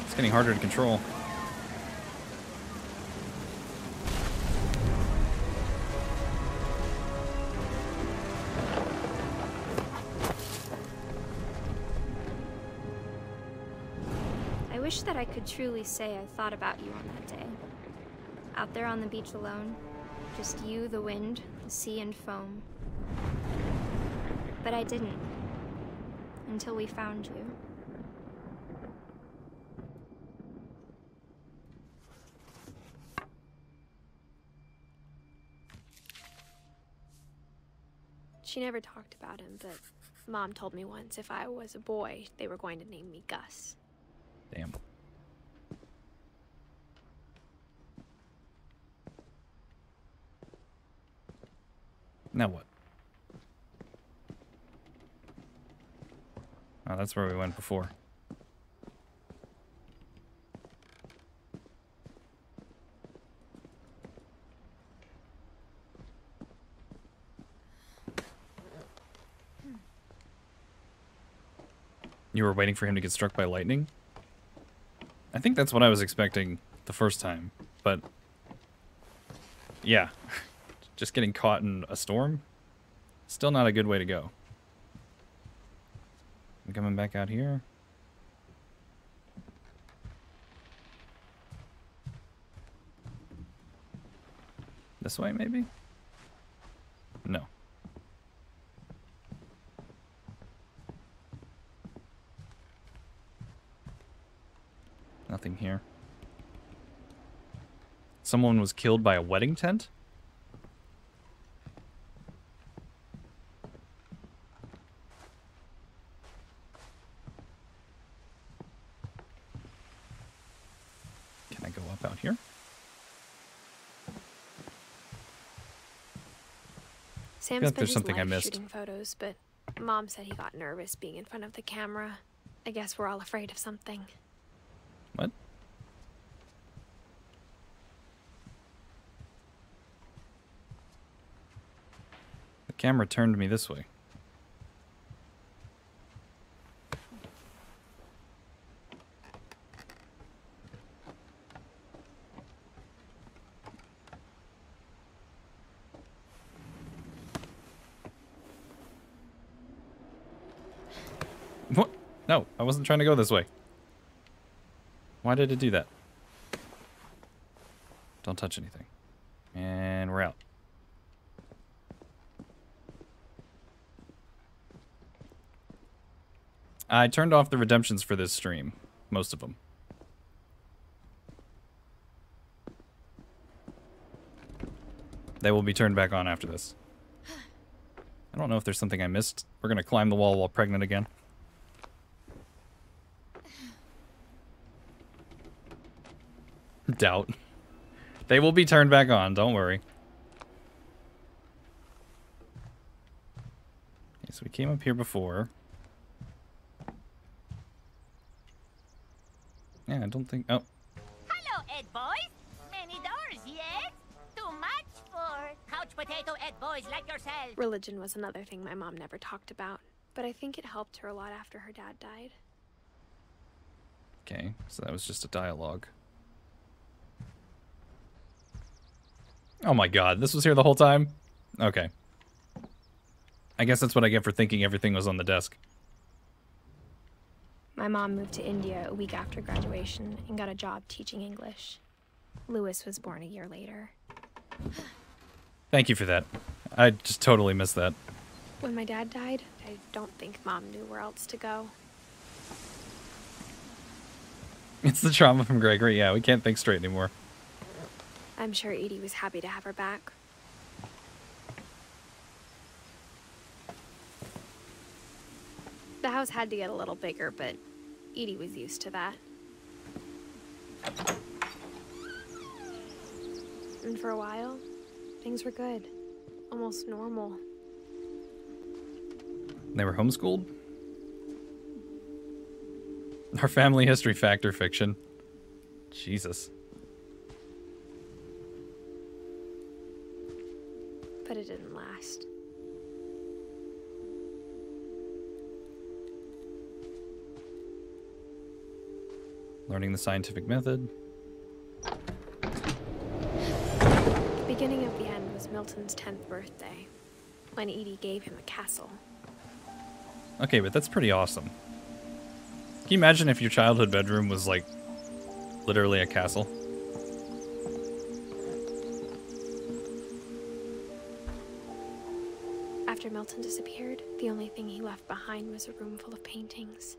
It's getting harder to control. I wish that I could truly say I thought about you on that day. Out there on the beach alone, just you, the wind, the sea, and foam. But I didn't. Until we found you. She never talked about him, but Mom told me once if I was a boy, they were going to name me Gus. Damn. Now what? Oh, that's where we went before. You were waiting for him to get struck by lightning? I think that's what I was expecting the first time, but yeah, just getting caught in a storm, still not a good way to go. I'm coming back out here. This way, maybe? No. Nothing here. Someone was killed by a wedding tent? Can I go up out here? Sam like spent there's his something I life missed. shooting photos, but Mom said he got nervous being in front of the camera. I guess we're all afraid of something. What? The camera turned me this way. What? No, I wasn't trying to go this way. Why did it do that? Don't touch anything. And we're out. I turned off the redemptions for this stream. Most of them. They will be turned back on after this. I don't know if there's something I missed. We're gonna climb the wall while pregnant again. Doubt. They will be turned back on, don't worry. Okay, so we came up here before. Yeah, I don't think... Oh. Hello, Ed boys. Many doors, yes? Too much for couch potato Ed boys like yourself. Religion was another thing my mom never talked about, but I think it helped her a lot after her dad died. Okay, so that was just a dialogue. Oh my god, this was here the whole time? Okay. I guess that's what I get for thinking everything was on the desk. My mom moved to India a week after graduation and got a job teaching English. Lewis was born a year later. Thank you for that. I just totally missed that. When my dad died, I don't think Mom knew where else to go. It's the trauma from Gregory. Yeah, we can't think straight anymore. I'm sure Edie was happy to have her back. The house had to get a little bigger, but Edie was used to that. And for a while, things were good. Almost normal. They were homeschooled? Our family history fact or fiction? Jesus. But it didn't last. Learning the scientific method. The beginning of the end was Milton's 10th birthday, when Edie gave him a castle. Okay, but that's pretty awesome. Can you imagine if your childhood bedroom was, like, literally a castle? After Milton disappeared, the only thing he left behind was a room full of paintings.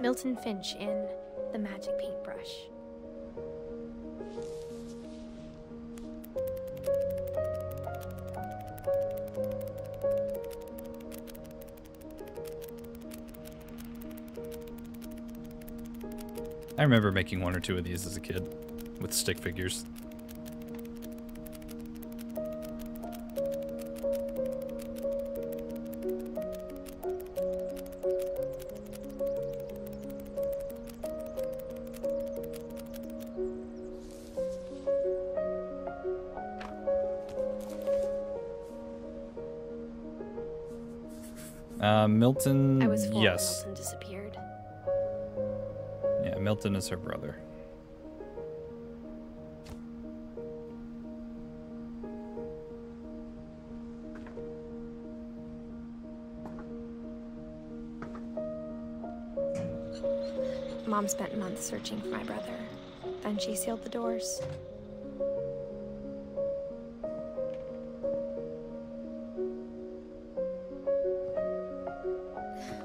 Milton Finch in The Magic Paintbrush. I remember making one or two of these as a kid, with stick figures. Milton, I was 4 yes. when Milton disappeared. Yeah, Milton is her brother. Mom spent months searching for my brother. Then she sealed the doors.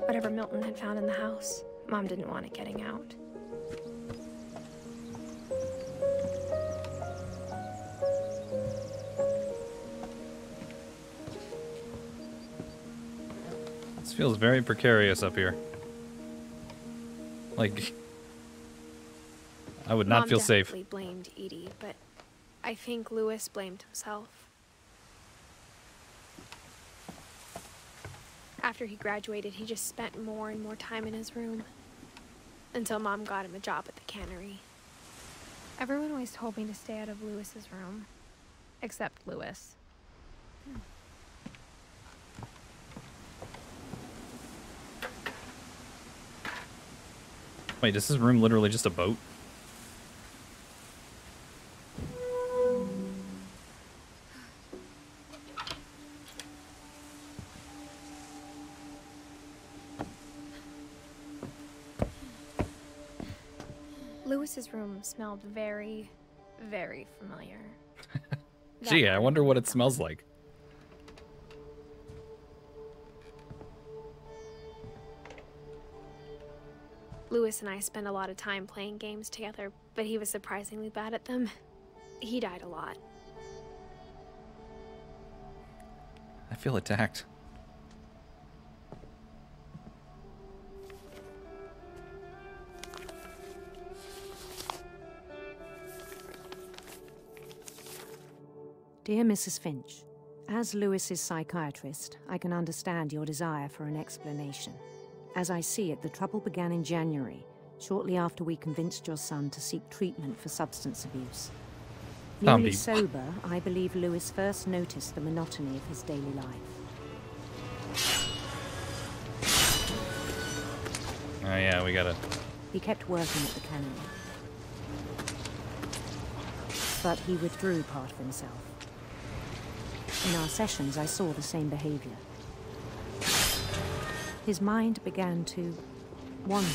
Whatever Milton had found in the house, Mom didn't want it getting out. This feels very precarious up here. Like, I would not feel safe. Mom definitely blamed Edie, but I think Lewis blamed himself. After he graduated, he just spent more and more time in his room. Until Mom got him a job at the cannery. Everyone always told me to stay out of Lewis's room. Except Lewis. Wait, is his room literally just a boat? Lewis's room smelled very, very familiar. Gee, I wonder what it smells like. Lewis and I spent a lot of time playing games together, but he was surprisingly bad at them. He died a lot. I feel attacked. Dear Mrs. Finch, as Lewis's psychiatrist, I can understand your desire for an explanation. As I see it, the trouble began in January, shortly after we convinced your son to seek treatment for substance abuse. Can't Newly be. sober, I believe Lewis first noticed the monotony of his daily life. Oh yeah, we gotta... He kept working at the cannery. But he withdrew part of himself. In our sessions, I saw the same behavior. His mind began to wander.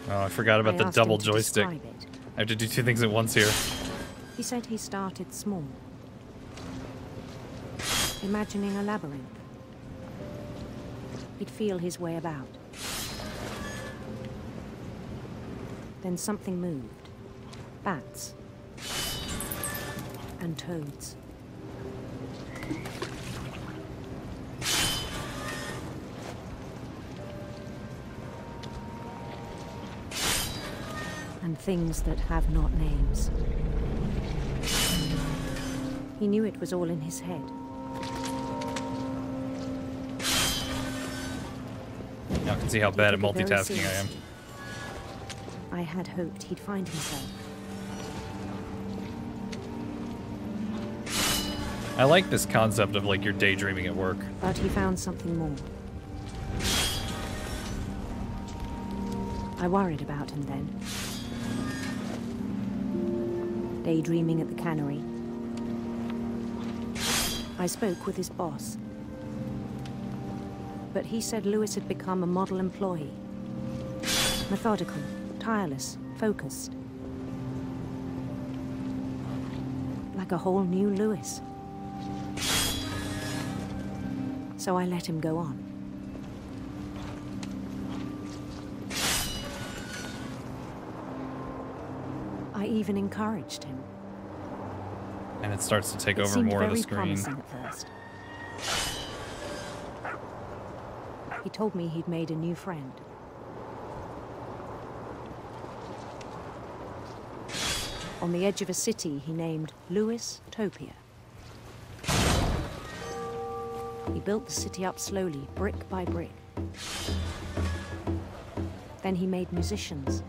Oh, I forgot about the asked double him to joystick. describe it. I have to do two things at once here. He said he started small, imagining a labyrinth. He'd feel his way about. Then something moved. Bats. And toads. And things that have not names. He knew it was all in his head. Now I can see how bad at multitasking I am. I had hoped he'd find himself. I like this concept of like you're daydreaming at work. But he found something more. I worried about him then. Daydreaming at the cannery. I spoke with his boss. But he said Lewis had become a model employee. Methodical, tireless, focused. Like a whole new Lewis. So I let him go on. I even encouraged him. And it starts to take It over seemed more of the very screen. promising at first. He told me he'd made a new friend. On the edge of a city he named Lewis Topia. He built the city up slowly, brick by brick. Then he made musicians.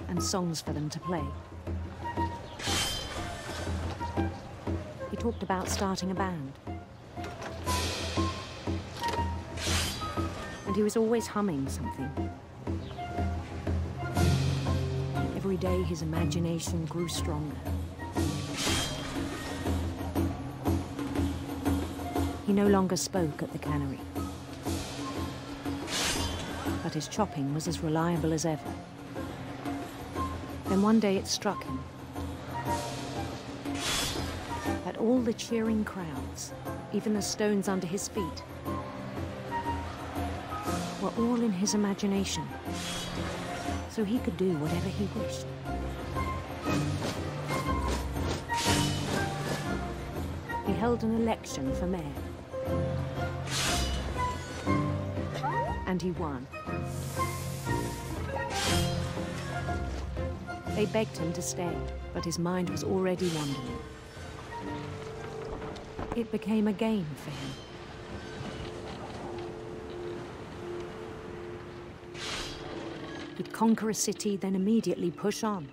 And songs for them to play. He talked about starting a band. And he was always humming something. Every day his imagination grew stronger. He no longer spoke at the cannery. But his chopping was as reliable as ever. Then one day it struck him that all the cheering crowds, even the stones under his feet, were all in his imagination, so he could do whatever he wished. He held an election for mayor. And he won. They begged him to stay, but his mind was already wandering. It became a game for him. He'd conquer a city, then immediately push on.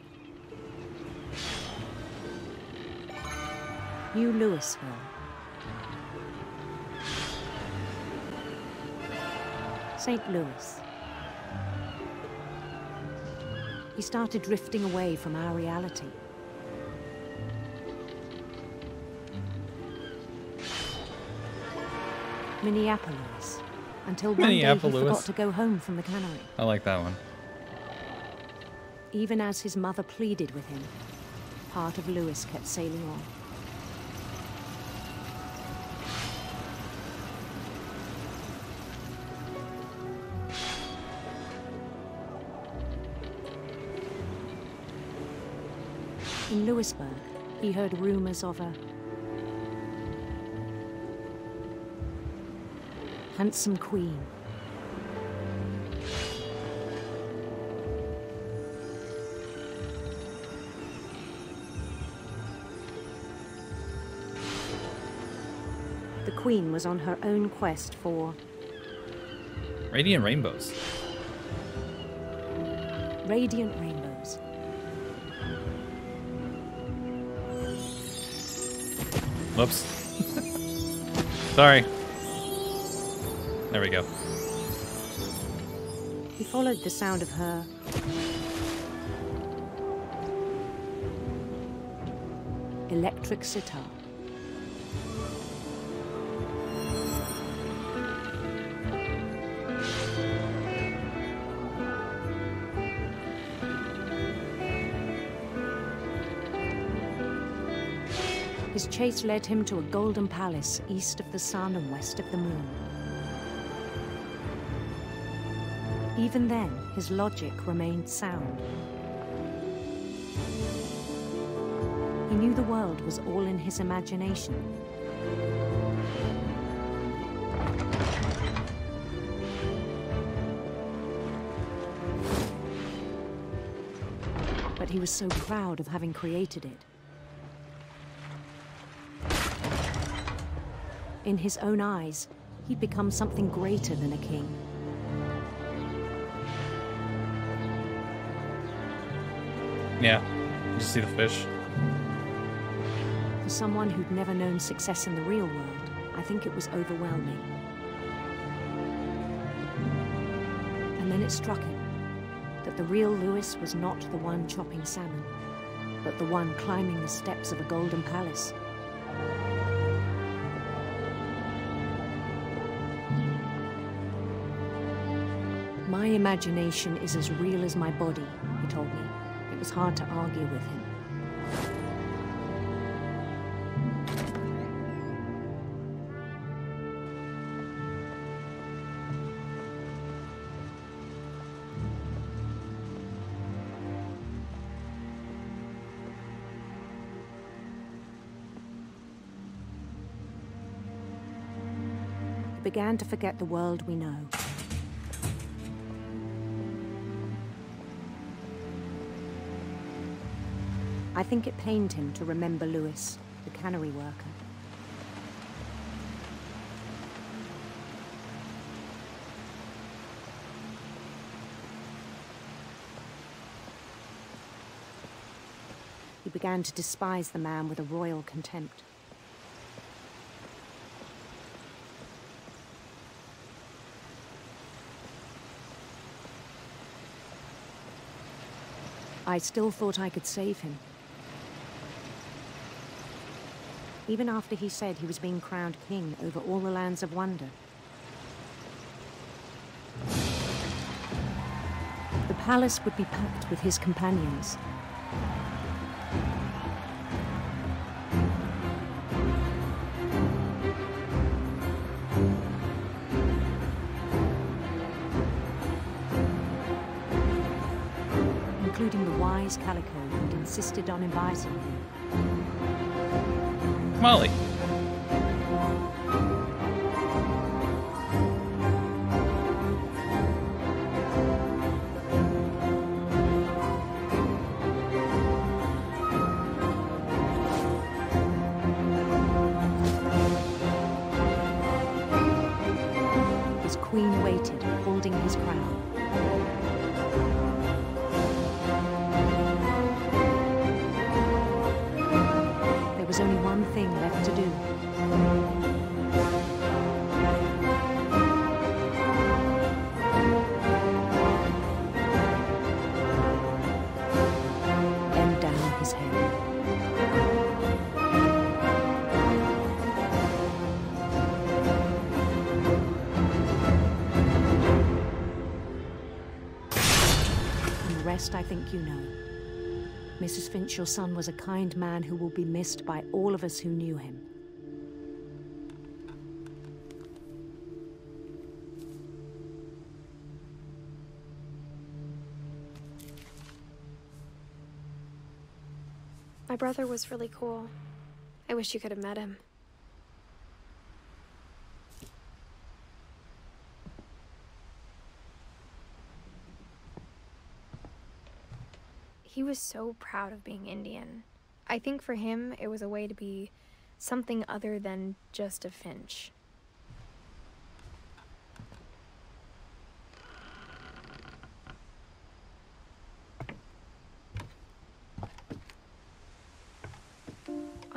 New Louisville. St. Louis. He started drifting away from our reality. Minneapolis. Until one day he forgot to go home from the cannery. I like that one. Even as his mother pleaded with him, part of Lewis kept sailing on. In Lewisburg, he heard rumors of a handsome queen. The queen was on her own quest for Radiant rainbows. Radiant rainbows. Whoops. Sorry. There we go. He followed the sound of her electric sitar. His chase led him to a golden palace east of the sun and west of the moon. Even then, his logic remained sound. He knew the world was all in his imagination. But he was so proud of having created it. In his own eyes, he'd become something greater than a king. Yeah, you just see the fish. For someone who'd never known success in the real world, I think it was overwhelming. And then it struck him that the real Lewis was not the one chopping salmon, but the one climbing the steps of a golden palace. My imagination is as real as my body, he told me. It was hard to argue with him. He began to forget the world we know. I think it pained him to remember Lewis, the cannery worker. He began to despise the man with a royal contempt. I still thought I could save him. Even after he said he was being crowned king over all the lands of wonder. The palace would be packed with his companions. Including the wise Calico who'd insisted on advising him. Molly. His queen waited, holding his crown. There was only one thing left to do. Bend down his head. And the rest I think you know. Mrs. Finch, your son was a kind man who will be missed by all of us who knew him. My brother was really cool. I wish you could have met him. He was so proud of being Indian. I think for him, it was a way to be something other than just a Finch.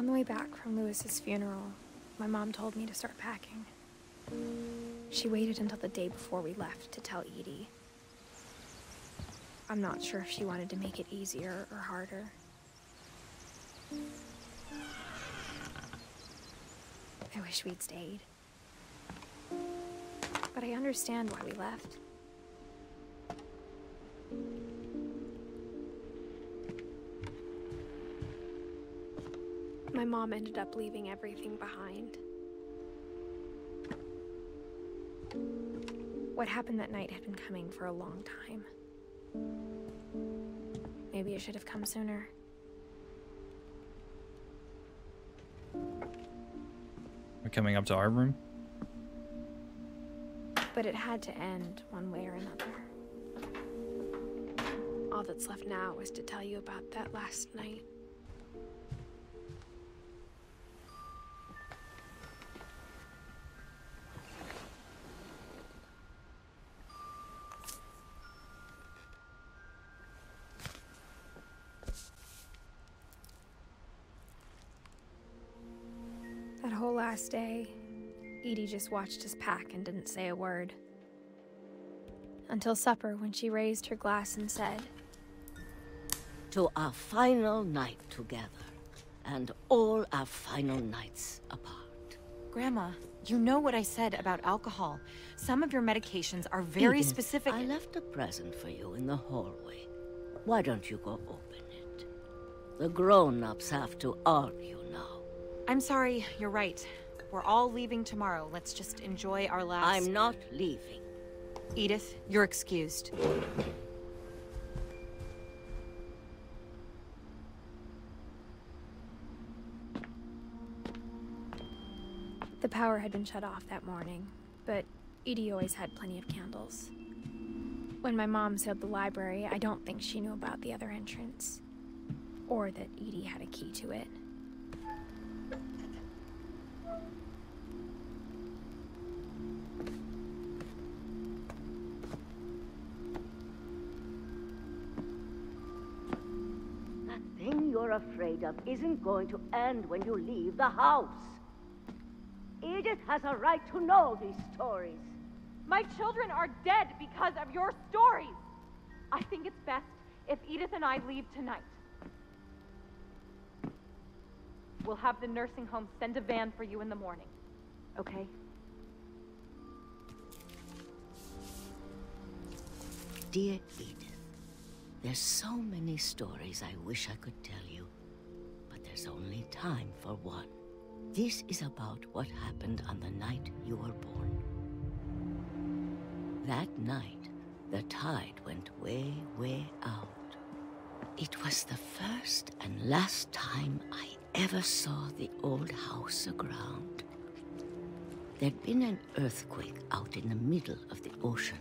On the way back from Lewis's funeral, my mom told me to start packing. She waited until the day before we left to tell Edie. I'm not sure if she wanted to make it easier or harder. I wish we'd stayed. But I understand why we left. My mom ended up leaving everything behind. What happened that night had been coming for a long time. Maybe it should have come sooner. We're coming up to our room? But it had to end one way or another. All that's left now is to tell you about that last night. That whole last day, Edie just watched us pack and didn't say a word. Until supper, when she raised her glass and said, "To our final night together, and all our final nights apart." Grandma, you know what I said about alcohol. Some of your medications are very Edith, specific. I left a present for you in the hallway. Why don't you go open it? The grown-ups have to argue now. I'm sorry, you're right. We're all leaving tomorrow. Let's just enjoy our last... I'm not leaving. Edith, you're excused. The power had been shut off that morning, but Edie always had plenty of candles. When my mom sealed the library, I don't think she knew about the other entrance, or that Edie had a key to it. That thing you're afraid of isn't going to end when you leave the house. Edith has a right to know these stories. My children are dead because of your stories. I think it's best if Edith and I leave tonight. We'll have the nursing home send a van for you in the morning, okay? Dear Edith, there's so many stories I wish I could tell you, but there's only time for one. This is about what happened on the night you were born. That night, the tide went way, way out. It was the first and last time I ever saw the old house aground. There'd been an earthquake out in the middle of the ocean.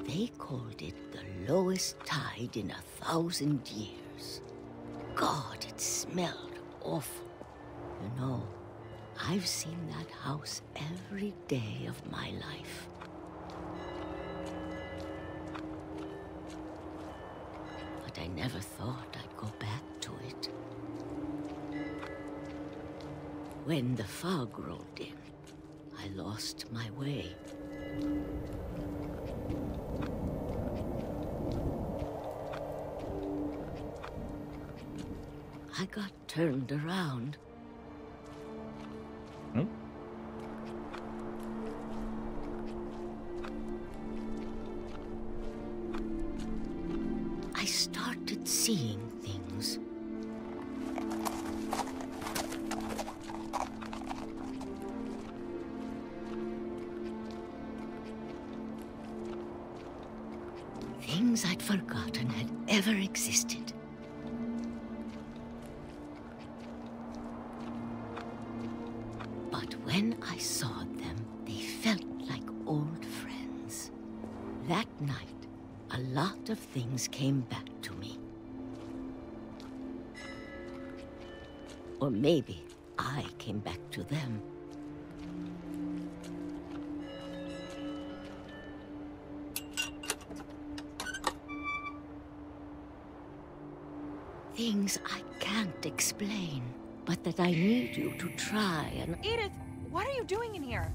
They called it the lowest tide in 1,000 years. God, it smelled awful. You know, I've seen that house every day of my life. But I never thought I'd go back to it. When the fog rolled in, I lost my way. I got turned around. I started seeing things. Things I'd forgotten had ever existed. But when I saw them, they felt like old friends. That night, a lot of things came back to me. Or maybe I came back to them. Things I can't explain. but that I need you to try and... Edith, what are you doing in here?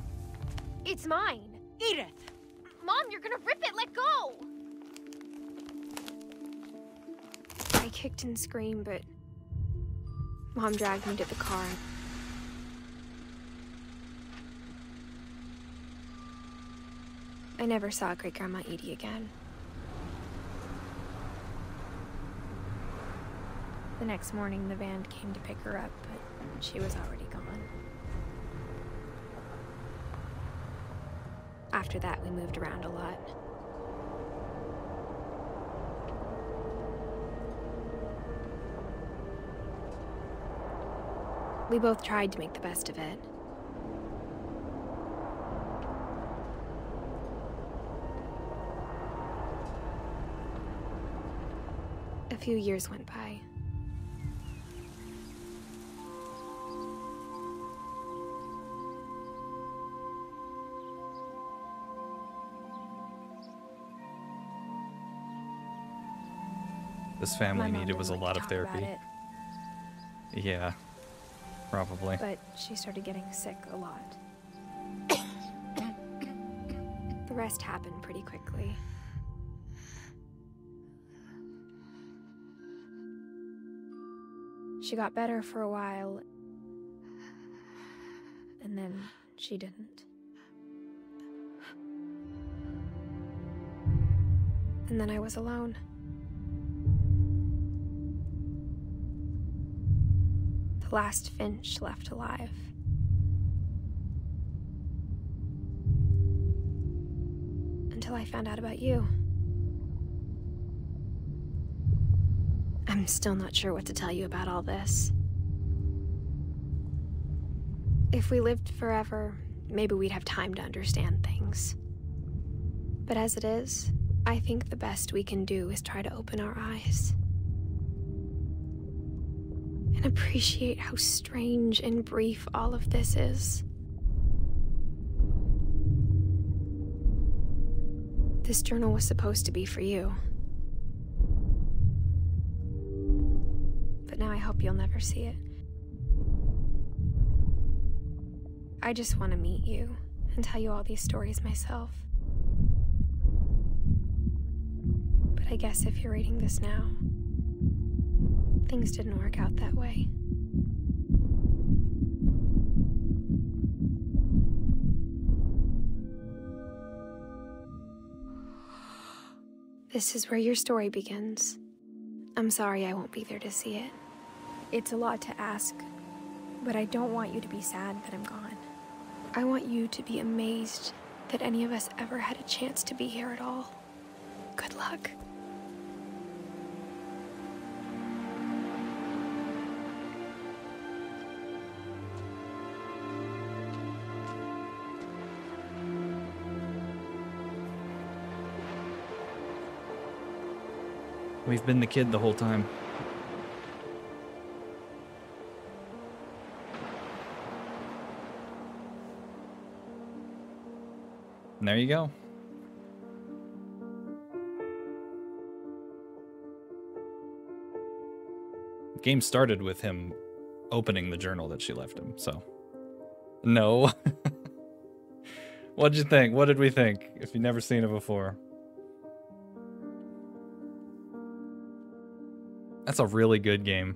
It's mine. Edith! Mom, you're gonna rip it! Let go! I kicked and screamed, but Mom dragged me to the car. I never saw Great-Grandma Edie again. The next morning, the van came to pick her up, but she was already gone. After that, we moved around a lot. We both tried to make the best of it. A few years went by. This family My mom needed was a didn't lot like of to talk about therapy. it, Yeah, probably. but she started getting sick a lot. The rest happened pretty quickly. She got better for a while, and then she didn't. And then I was alone. The last Finch left alive. Until I found out about you. I'm still not sure what to tell you about all this. If we lived forever, maybe we'd have time to understand things. But as it is, I think the best we can do is try to open our eyes. And appreciate how strange and brief all of this is. This journal was supposed to be for you. But now I hope you'll never see it. I just want to meet you and tell you all these stories myself. But I guess if you're reading this now, things didn't work out that way. This is where your story begins. I'm sorry I won't be there to see it. It's a lot to ask, but I don't want you to be sad that I'm gone. I want you to be amazed that any of us ever had a chance to be here at all. Good luck. We've been the kid the whole time. And there you go. The game started with him opening the journal that she left him, so. No. What'd you think? What did we think? If you've never seen it before. That's a really good game.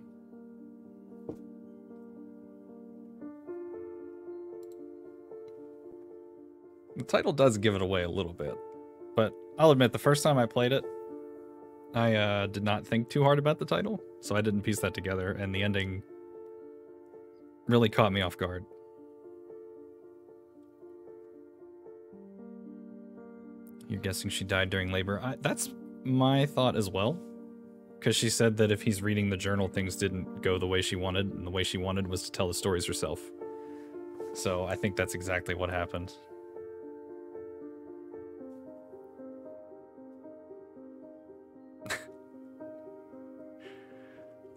The title does give it away a little bit, but I'll admit the first time I played it, I did not think too hard about the title, so I didn't piece that together, and the ending really caught me off guard. You're guessing she died during labor? That's my thought as well. Because she said that if he's reading the journal, things didn't go the way she wanted, and the way she wanted was to tell the stories herself. So I think that's exactly what happened.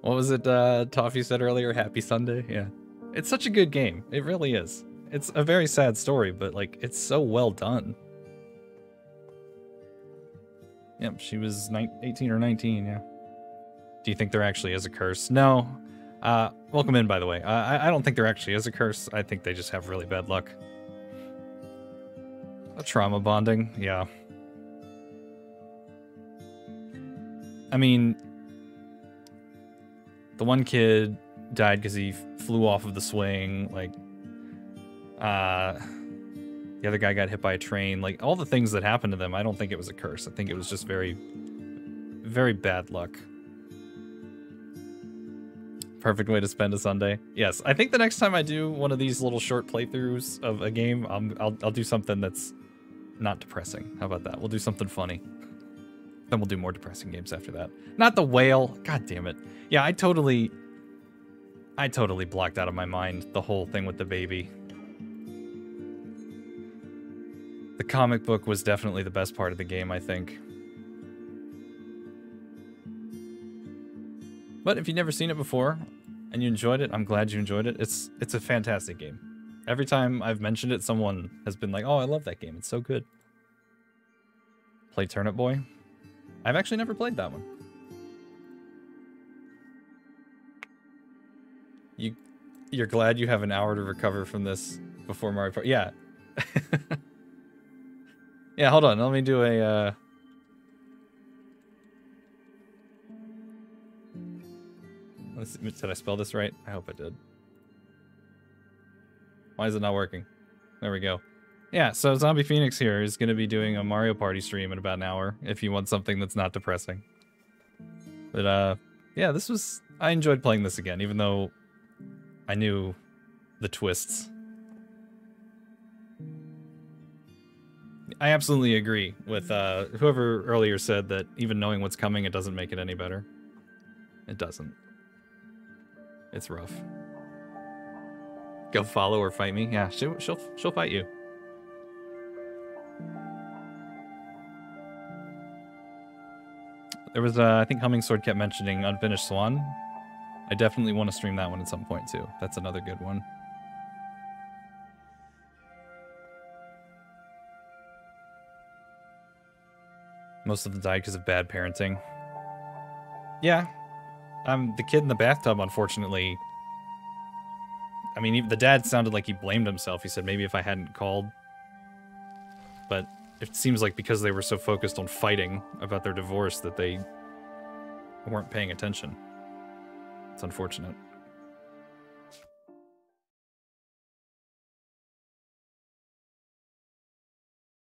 What was it Toffee said earlier? Happy Sunday? Yeah. It's such a good game. It really is. It's a very sad story, but like it's so well done. Yep, she was 18 or 19, yeah. Do you think there actually is a curse? No, Welcome in, by the way. I don't think there actually is a curse. I think they just have really bad luck. A trauma bonding, yeah. I mean, the one kid died because he flew off of the swing. Like, the other guy got hit by a train. Like, all the things that happened to them, I don't think it was a curse. I think it was just very, very bad luck. Perfect way to spend a Sunday. Yes, I think the next time I do one of these little short playthroughs of a game, I'll do something that's not depressing. How about that? We'll do something funny. Then we'll do more depressing games after that. Not the whale. God damn it. Yeah, I totally blocked out of my mind the whole thing with the baby. The comic book was definitely the best part of the game, I think. But if you've never seen it before and you enjoyed it, I'm glad you enjoyed it. It's a fantastic game. Every time I've mentioned it, someone has been like, "Oh, I love that game. It's so good." Play Turnip Boy? I've actually never played that one. You're glad you have an hour to recover from this before Mario Party? Yeah. Yeah, hold on. Let me do a... Did I spell this right? I hope I did. Why is it not working? There we go. Yeah, so Zombie Phoenix here is going to be doing a Mario Party stream in about an hour, if you want something that's not depressing. But, yeah, this was... I enjoyed playing this again, even though I knew the twists. I absolutely agree with whoever earlier said that even knowing what's coming, it doesn't make it any better. It doesn't. It's rough. Go follow or fight me? Yeah, she'll fight you. There was, I think Humming Sword kept mentioning Unfinished Swan. I definitely want to stream that one at some point too. That's another good one. Most of them died because of bad parenting. Yeah. The kid in the bathtub, unfortunately... I mean, even the dad sounded like he blamed himself. He said, maybe if I hadn't called. But it seems like because they were so focused on fighting about their divorce that they weren't paying attention. It's unfortunate.